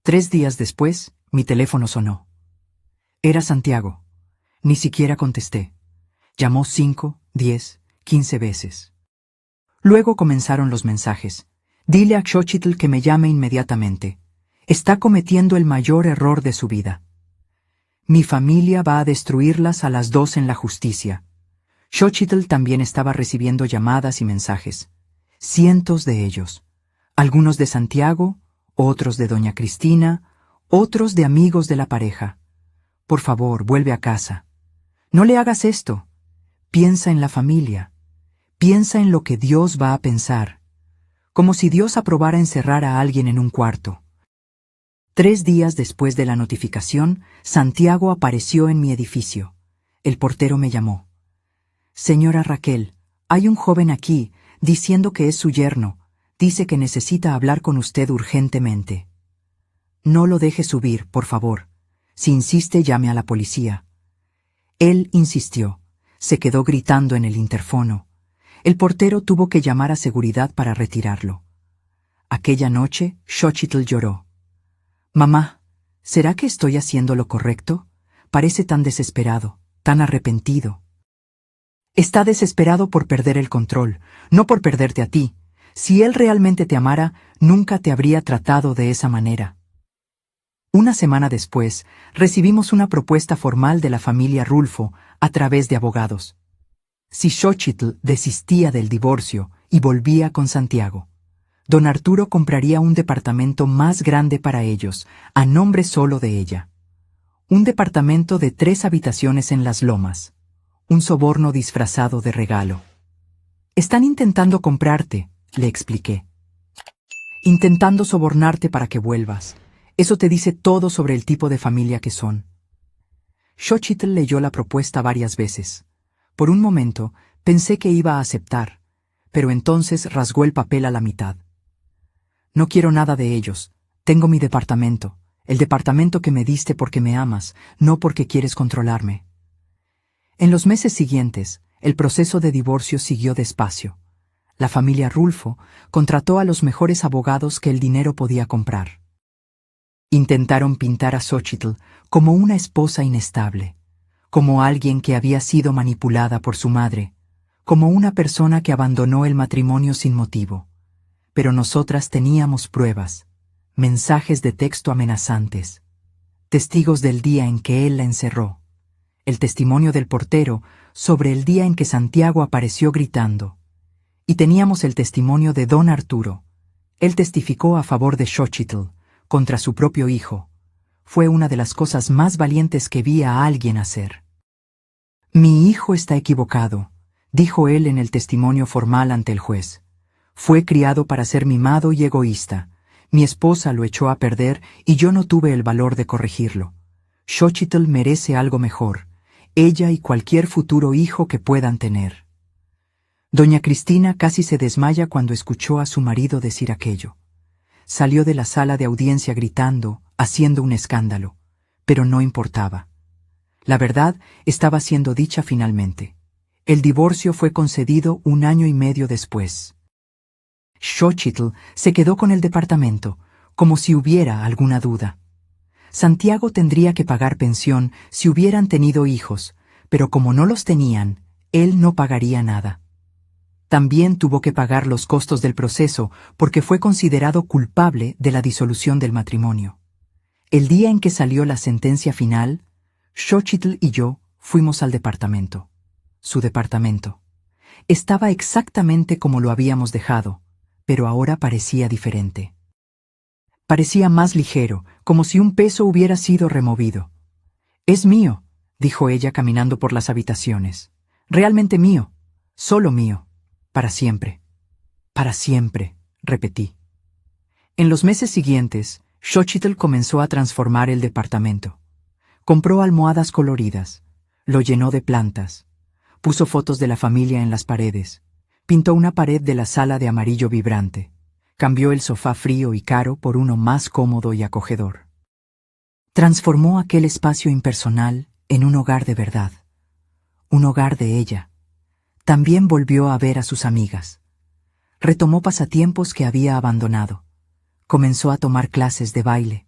3 días después, mi teléfono sonó. Era Santiago. Ni siquiera contesté. Llamó 5, 10, 15 veces. Luego comenzaron los mensajes. «Dile a Xochitl que me llame inmediatamente. Está cometiendo el mayor error de su vida. Mi familia va a destruirlas a las 2 en la justicia». Xochitl también estaba recibiendo llamadas y mensajes. Cientos de ellos. Algunos de Santiago, otros de doña Cristina, otros de amigos de la pareja. «Por favor, vuelve a casa. No le hagas esto. Piensa en la familia. Piensa en lo que Dios va a pensar. Como si Dios aprobara encerrar a alguien en un cuarto». 3 días después de la notificación, Santiago apareció en mi edificio. El portero me llamó. «Señora Raquel, hay un joven aquí, diciendo que es su yerno. Dice que necesita hablar con usted urgentemente». «No lo deje subir, por favor. Si insiste, llame a la policía». Él insistió. Se quedó gritando en el interfono. El portero tuvo que llamar a seguridad para retirarlo. Aquella noche, Xochitl lloró. «Mamá, ¿será que estoy haciendo lo correcto? Parece tan desesperado, tan arrepentido». Está desesperado por perder el control, no por perderte a ti. Si él realmente te amara, nunca te habría tratado de esa manera. Una semana después, recibimos una propuesta formal de la familia Rulfo a través de abogados. Si Xochitl desistía del divorcio y volvía con Santiago, don Arturo compraría un departamento más grande para ellos, a nombre solo de ella. Un departamento de 3 habitaciones en Las Lomas. Un soborno disfrazado de regalo. «Están intentando comprarte», le expliqué. «Intentando sobornarte para que vuelvas. Eso te dice todo sobre el tipo de familia que son». Xochitl leyó la propuesta varias veces. Por un momento, pensé que iba a aceptar, pero entonces rasgó el papel a la mitad. «No quiero nada de ellos. Tengo mi departamento, el departamento que me diste porque me amas, no porque quieres controlarme». En los meses siguientes, el proceso de divorcio siguió despacio. La familia Rulfo contrató a los mejores abogados que el dinero podía comprar. Intentaron pintar a Xochitl como una esposa inestable, como alguien que había sido manipulada por su madre, como una persona que abandonó el matrimonio sin motivo. Pero nosotras teníamos pruebas, mensajes de texto amenazantes, testigos del día en que él la encerró. El testimonio del portero sobre el día en que Santiago apareció gritando. Y teníamos el testimonio de don Arturo. Él testificó a favor de Xochitl, contra su propio hijo. Fue una de las cosas más valientes que vi a alguien hacer. «Mi hijo está equivocado», dijo él en el testimonio formal ante el juez. «Fue criado para ser mimado y egoísta. Mi esposa lo echó a perder y yo no tuve el valor de corregirlo. Xochitl merece algo mejor. Ella y cualquier futuro hijo que puedan tener». Doña Cristina casi se desmaya cuando escuchó a su marido decir aquello. Salió de la sala de audiencia gritando, haciendo un escándalo, pero no importaba. La verdad estaba siendo dicha finalmente. El divorcio fue concedido 1 año y medio después. Xochitl se quedó con el departamento, como si hubiera alguna duda. Santiago tendría que pagar pensión si hubieran tenido hijos, pero como no los tenían, él no pagaría nada. También tuvo que pagar los costos del proceso porque fue considerado culpable de la disolución del matrimonio. El día en que salió la sentencia final, Xochitl y yo fuimos al departamento. Su departamento. Estaba exactamente como lo habíamos dejado, pero ahora parecía diferente. Parecía más ligero, como si un peso hubiera sido removido. «Es mío», dijo ella caminando por las habitaciones. «Realmente mío, solo mío, para siempre». «Para siempre», repetí. En los meses siguientes, Xochitl comenzó a transformar el departamento. Compró almohadas coloridas, lo llenó de plantas, puso fotos de la familia en las paredes, pintó una pared de la sala de amarillo vibrante. Cambió el sofá frío y caro por uno más cómodo y acogedor. Transformó aquel espacio impersonal en un hogar de verdad. Un hogar de ella. También volvió a ver a sus amigas. Retomó pasatiempos que había abandonado. Comenzó a tomar clases de baile.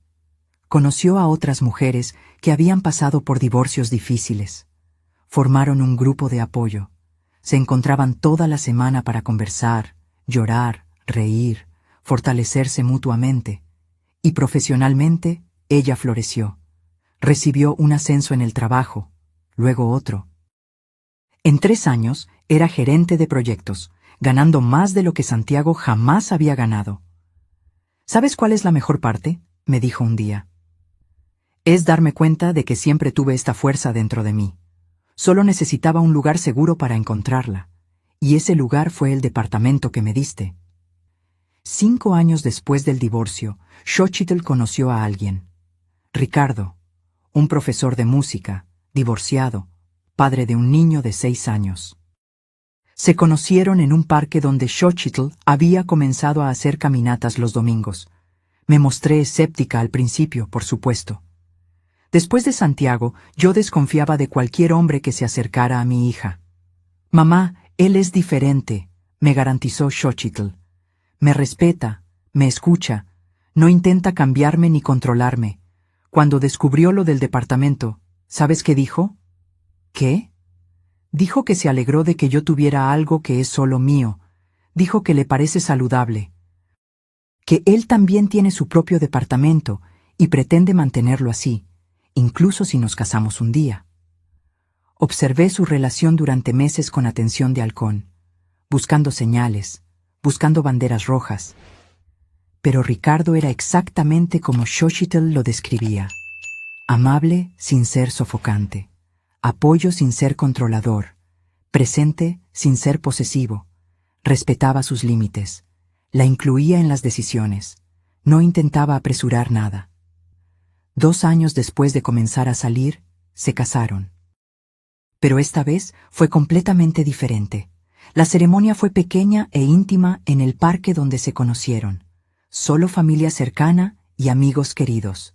Conoció a otras mujeres que habían pasado por divorcios difíciles. Formaron un grupo de apoyo. Se encontraban toda la semana para conversar, llorar, reír, fortalecerse mutuamente, y profesionalmente ella floreció. Recibió un ascenso en el trabajo, luego otro. En 3 años era gerente de proyectos, ganando más de lo que Santiago jamás había ganado. «¿Sabes cuál es la mejor parte?», me dijo un día. «Es darme cuenta de que siempre tuve esta fuerza dentro de mí. Solo necesitaba un lugar seguro para encontrarla, y ese lugar fue el departamento que me diste». 5 años después del divorcio, Xochitl conoció a alguien. Ricardo, un profesor de música, divorciado, padre de un niño de 6 años. Se conocieron en un parque donde Xochitl había comenzado a hacer caminatas los domingos. Me mostré escéptica al principio, por supuesto. Después de Santiago, yo desconfiaba de cualquier hombre que se acercara a mi hija. «Mamá, Él es diferente, me garantizó Xochitl. Me respeta, me escucha, no intenta cambiarme ni controlarme. Cuando descubrió lo del departamento, ¿sabes qué dijo? ¿Qué? Dijo que se alegró de que yo tuviera algo que es solo mío. Dijo que le parece saludable. Que él también tiene su propio departamento y pretende mantenerlo así, incluso si nos casamos un día. Observé su relación durante meses con atención de halcón, buscando señales, buscando banderas rojas. Pero Ricardo era exactamente como Xochitl lo describía. Amable sin ser sofocante, apoyo sin ser controlador, presente sin ser posesivo, respetaba sus límites, la incluía en las decisiones, no intentaba apresurar nada. 2 años después de comenzar a salir, se casaron. Pero esta vez fue completamente diferente. La ceremonia fue pequeña e íntima en el parque donde se conocieron. Solo familia cercana y amigos queridos.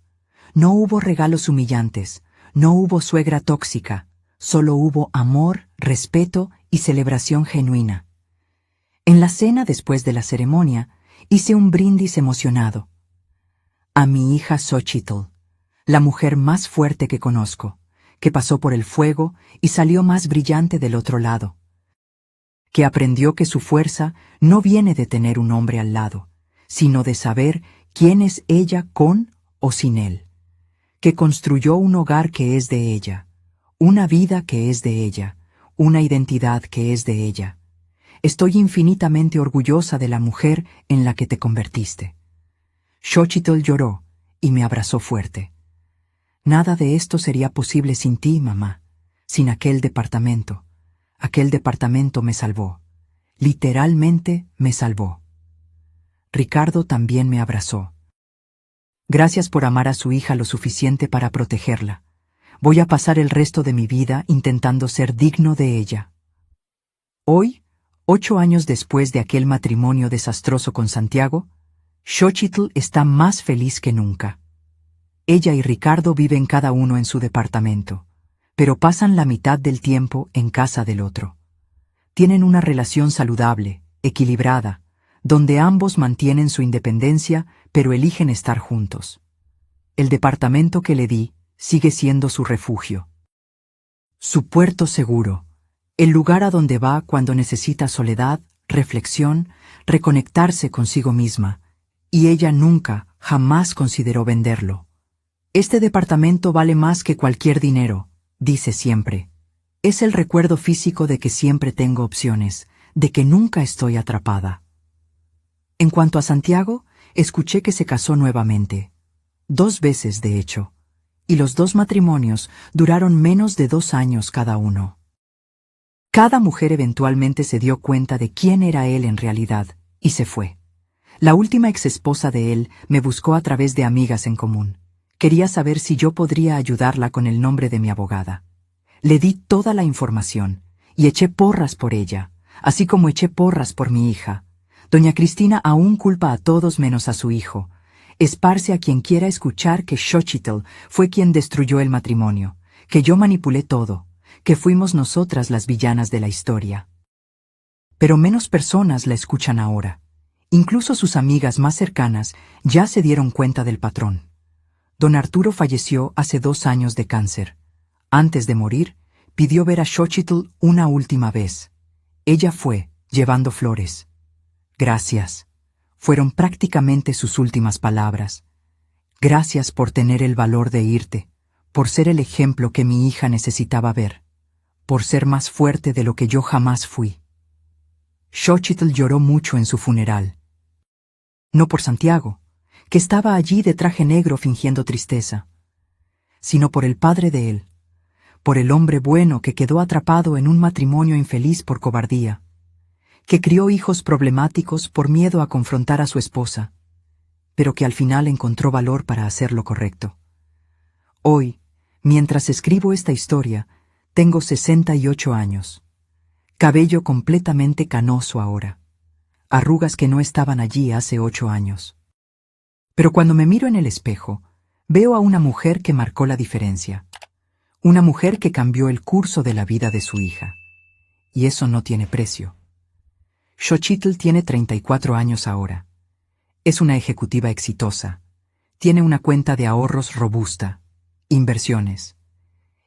No hubo regalos humillantes, no hubo suegra tóxica, solo hubo amor, respeto y celebración genuina. En la cena después de la ceremonia, hice un brindis emocionado. A mi hija Xochitl, la mujer más fuerte que conozco, que pasó por el fuego y salió más brillante del otro lado. Que aprendió que su fuerza no viene de tener un hombre al lado, sino de saber quién es ella con o sin él. Que construyó un hogar que es de ella, una vida que es de ella, una identidad que es de ella. Estoy infinitamente orgullosa de la mujer en la que te convertiste. Xochitl lloró y me abrazó fuerte. Nada de esto sería posible sin ti, mamá, sin aquel departamento. Aquel departamento me salvó. Literalmente me salvó. Ricardo también me abrazó. Gracias por amar a su hija lo suficiente para protegerla. Voy a pasar el resto de mi vida intentando ser digno de ella. Hoy, 8 años después de aquel matrimonio desastroso con Santiago, Xochitl está más feliz que nunca. Ella y Ricardo viven cada uno en su departamento, pero pasan la mitad del tiempo en casa del otro. Tienen una relación saludable, equilibrada, donde ambos mantienen su independencia, pero eligen estar juntos. El departamento que le di sigue siendo su refugio. Su puerto seguro, el lugar a donde va cuando necesita soledad, reflexión, reconectarse consigo misma, y ella nunca, jamás consideró venderlo. Este departamento vale más que cualquier dinero, dice siempre. Es el recuerdo físico de que siempre tengo opciones, de que nunca estoy atrapada. En cuanto a Santiago, escuché que se casó nuevamente. 2 veces, de hecho. Y los 2 matrimonios duraron menos de 2 años cada uno. Cada mujer eventualmente se dio cuenta de quién era él en realidad, y se fue. La última exesposa de él me buscó a través de amigas en común. Quería saber si yo podría ayudarla con el nombre de mi abogada. Le di toda la información, y eché porras por ella, así como eché porras por mi hija. Doña Cristina aún culpa a todos menos a su hijo. Esparce a quien quiera escuchar que Xochitl fue quien destruyó el matrimonio, que yo manipulé todo, que fuimos nosotras las villanas de la historia. Pero menos personas la escuchan ahora. Incluso sus amigas más cercanas ya se dieron cuenta del patrón. Don Arturo falleció hace 2 años de cáncer. Antes de morir, pidió ver a Xochitl una última vez. Ella fue, llevando flores. Gracias. Fueron prácticamente sus últimas palabras. Gracias por tener el valor de irte, por ser el ejemplo que mi hija necesitaba ver, por ser más fuerte de lo que yo jamás fui. Xochitl lloró mucho en su funeral. No por Santiago, que estaba allí de traje negro fingiendo tristeza, sino por el padre de él, por el hombre bueno que quedó atrapado en un matrimonio infeliz por cobardía, que crió hijos problemáticos por miedo a confrontar a su esposa, pero que al final encontró valor para hacer lo correcto. Hoy, mientras escribo esta historia, tengo 68 años. Cabello completamente canoso ahora. Arrugas que no estaban allí hace 8 años. Pero cuando me miro en el espejo, veo a una mujer que marcó la diferencia. Una mujer que cambió el curso de la vida de su hija. y eso no tiene precio. Xochitl tiene 34 años ahora. Es una ejecutiva exitosa. Tiene una cuenta de ahorros robusta, inversiones.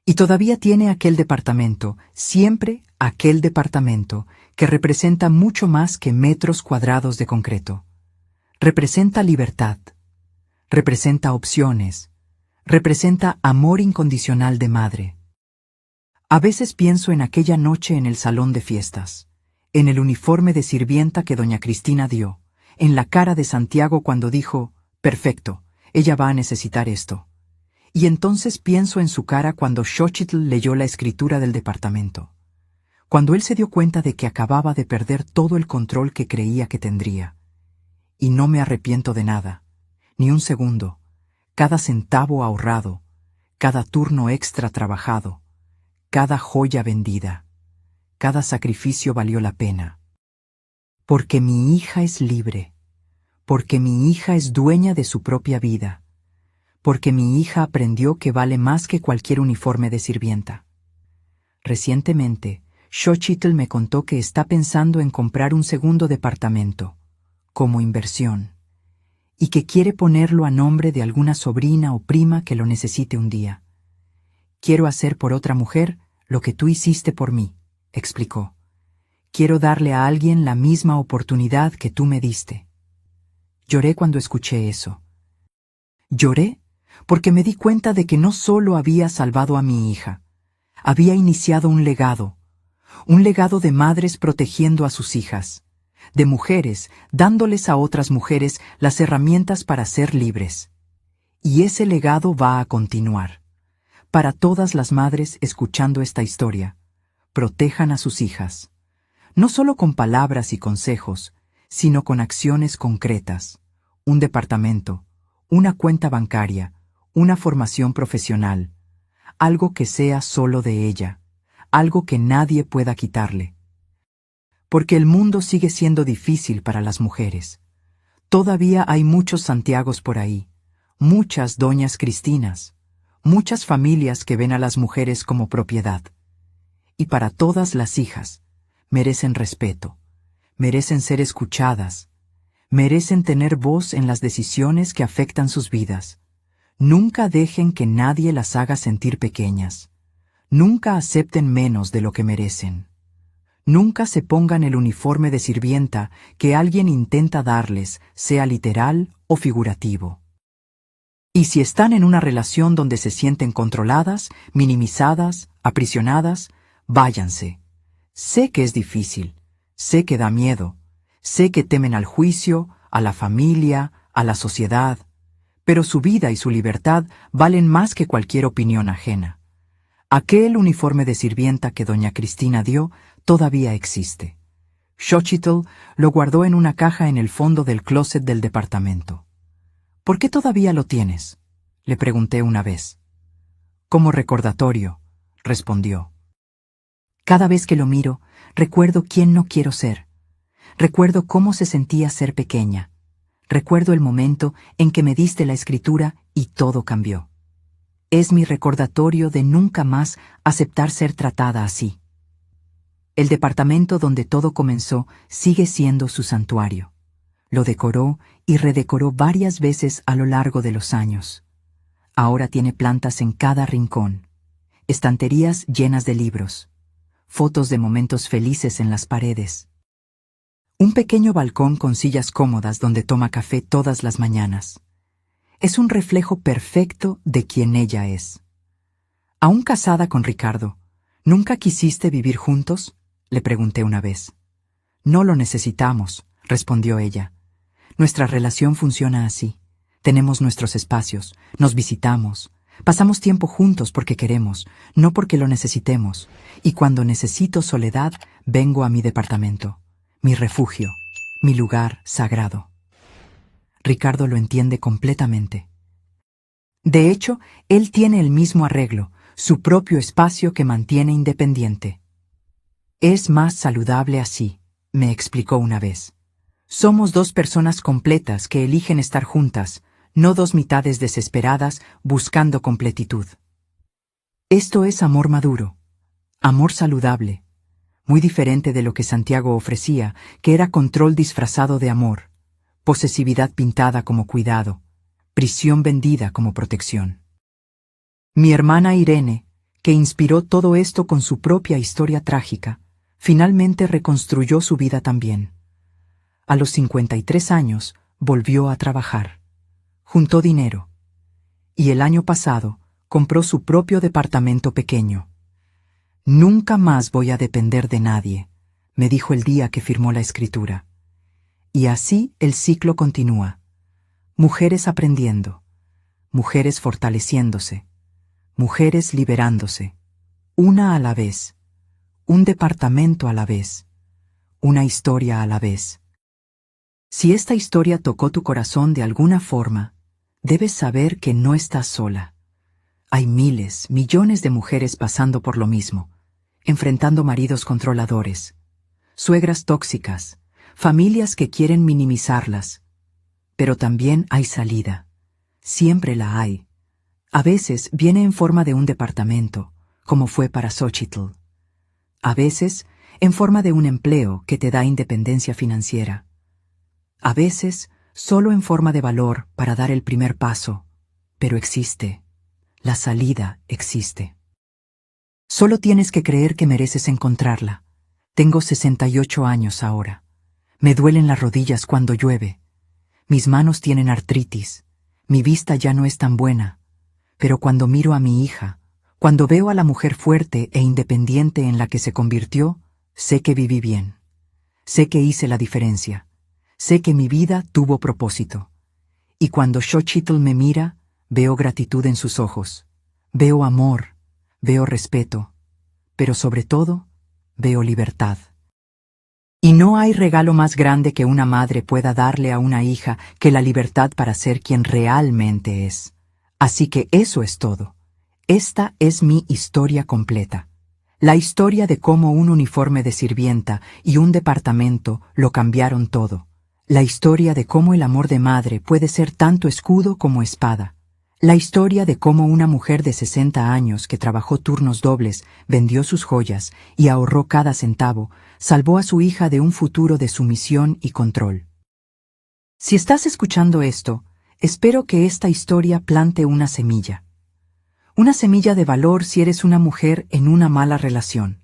Y todavía tiene aquel departamento, siempre aquel departamento, que representa mucho más que metros cuadrados de concreto. Representa libertad. Representa opciones. Representa amor incondicional de madre. A veces pienso en aquella noche en el salón de fiestas, en el uniforme de sirvienta que doña Cristina dio, en la cara de Santiago cuando dijo, perfecto, ella va a necesitar esto. Y entonces pienso en su cara cuando Xochitl leyó la escritura del departamento, cuando él se dio cuenta de que acababa de perder todo el control que creía que tendría. Y no me arrepiento de nada, ni un segundo, cada centavo ahorrado, cada turno extra trabajado, cada joya vendida, cada sacrificio valió la pena. Porque mi hija es libre, porque mi hija es dueña de su propia vida, porque mi hija aprendió que vale más que cualquier uniforme de sirvienta. Recientemente, Xochitl me contó que está pensando en comprar un segundo departamento, como inversión, y que quiere ponerlo a nombre de alguna sobrina o prima que lo necesite un día. Quiero hacer por otra mujer lo que tú hiciste por mí, explicó. Quiero darle a alguien la misma oportunidad que tú me diste. Lloré cuando escuché eso. Lloré porque me di cuenta de que no solo había salvado a mi hija, había iniciado un legado de madres protegiendo a sus hijas, de mujeres dándoles a otras mujeres las herramientas para ser libres. Y ese legado va a continuar. Para todas las madres escuchando esta historia, protejan a sus hijas, no solo con palabras y consejos, sino con acciones concretas, un departamento, una cuenta bancaria, una formación profesional, algo que sea solo de ella, algo que nadie pueda quitarle. Porque el mundo sigue siendo difícil para las mujeres. Todavía hay muchos Santiagos por ahí, muchas doñas Cristinas, muchas familias que ven a las mujeres como propiedad. Y para todas las hijas, merecen respeto, merecen ser escuchadas, merecen tener voz en las decisiones que afectan sus vidas. Nunca dejen que nadie las haga sentir pequeñas. Nunca acepten menos de lo que merecen. Nunca se pongan el uniforme de sirvienta que alguien intenta darles, sea literal o figurativo. Y si están en una relación donde se sienten controladas, minimizadas, aprisionadas, váyanse. Sé que es difícil, sé que da miedo, sé que temen al juicio, a la familia, a la sociedad, pero su vida y su libertad valen más que cualquier opinión ajena. Aquel uniforme de sirvienta que doña Cristina dio todavía existe. Xochitl lo guardó en una caja en el fondo del closet del departamento. ¿Por qué todavía lo tienes?, le pregunté una vez. Como recordatorio, respondió. Cada vez que lo miro, recuerdo quién no quiero ser. Recuerdo cómo se sentía ser pequeña. Recuerdo el momento en que me diste la escritura y todo cambió. Es mi recordatorio de nunca más aceptar ser tratada así. El departamento donde todo comenzó sigue siendo su santuario. Lo decoró y redecoró varias veces a lo largo de los años. Ahora tiene plantas en cada rincón, estanterías llenas de libros, fotos de momentos felices en las paredes. Un pequeño balcón con sillas cómodas donde toma café todas las mañanas. Es un reflejo perfecto de quien ella es. Aún casada con Ricardo, ¿nunca quisiste vivir juntos?, le pregunté una vez. No lo necesitamos, respondió ella. Nuestra relación funciona así. Tenemos nuestros espacios, nos visitamos, pasamos tiempo juntos porque queremos, no porque lo necesitemos, y cuando necesito soledad, vengo a mi departamento, mi refugio, mi lugar sagrado. Ricardo lo entiende completamente. De hecho, él tiene el mismo arreglo, su propio espacio que mantiene independiente. Es más saludable así, me explicó una vez. Somos dos personas completas que eligen estar juntas, no dos mitades desesperadas buscando completitud. Esto es amor maduro, amor saludable, muy diferente de lo que Santiago ofrecía, que era control disfrazado de amor, posesividad pintada como cuidado, prisión vendida como protección. Mi hermana Irene, que inspiró todo esto con su propia historia trágica, finalmente reconstruyó su vida también. A los 53 años volvió a trabajar, juntó dinero, y el año pasado compró su propio departamento pequeño. Nunca más voy a depender de nadie, me dijo el día que firmó la escritura. Y así el ciclo continúa. Mujeres aprendiendo, mujeres fortaleciéndose, mujeres liberándose, una a la vez, un departamento a la vez, una historia a la vez. Si esta historia tocó tu corazón de alguna forma, debes saber que no estás sola. Hay miles, millones de mujeres pasando por lo mismo, enfrentando maridos controladores, suegras tóxicas, familias que quieren minimizarlas. Pero también hay salida. Siempre la hay. A veces viene en forma de un departamento, como fue para Xochitl. A veces en forma de un empleo que te da independencia financiera. A veces solo en forma de valor para dar el primer paso. Pero existe. La salida existe. Solo tienes que creer que mereces encontrarla. Tengo 68 años ahora. Me duelen las rodillas cuando llueve. Mis manos tienen artritis. Mi vista ya no es tan buena. Pero cuando miro a mi hija, cuando veo a la mujer fuerte e independiente en la que se convirtió, sé que viví bien. Sé que hice la diferencia. Sé que mi vida tuvo propósito. Y cuando Xochitl me mira, veo gratitud en sus ojos. Veo amor, veo respeto, pero sobre todo, veo libertad. Y no hay regalo más grande que una madre pueda darle a una hija que la libertad para ser quien realmente es. Así que eso es todo. Esta es mi historia completa. La historia de cómo un uniforme de sirvienta y un departamento lo cambiaron todo. La historia de cómo el amor de madre puede ser tanto escudo como espada. La historia de cómo una mujer de 60 años que trabajó turnos dobles, vendió sus joyas y ahorró cada centavo, salvó a su hija de un futuro de sumisión y control. Si estás escuchando esto, espero que esta historia plante una semilla. Una semilla de valor si eres una mujer en una mala relación.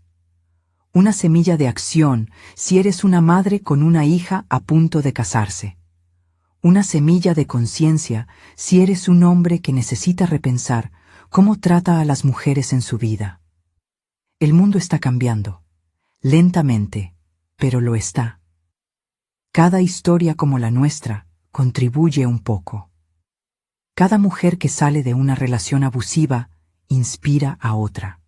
Una semilla de acción si eres una madre con una hija a punto de casarse. Una semilla de conciencia si eres un hombre que necesita repensar cómo trata a las mujeres en su vida. El mundo está cambiando, lentamente, pero lo está. Cada historia como la nuestra contribuye un poco. Cada mujer que sale de una relación abusiva inspira a otra.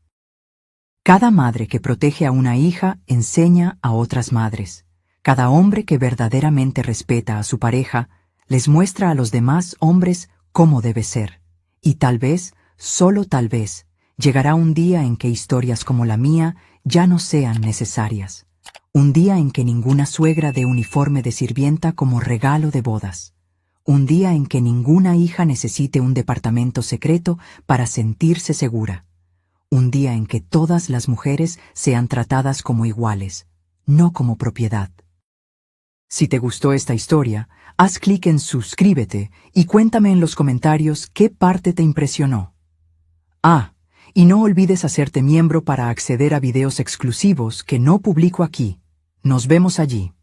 Cada madre que protege a una hija enseña a otras madres. Cada hombre que verdaderamente respeta a su pareja les muestra a los demás hombres cómo debe ser. Y tal vez, solo tal vez, llegará un día en que historias como la mía ya no sean necesarias. Un día en que ninguna suegra dé uniforme de sirvienta como regalo de bodas. Un día en que ninguna hija necesite un departamento secreto para sentirse segura. Un día en que todas las mujeres sean tratadas como iguales, no como propiedad. Si te gustó esta historia, haz clic en suscríbete y cuéntame en los comentarios qué parte te impresionó. Y no olvides hacerte miembro para acceder a videos exclusivos que no publico aquí. Nos vemos allí.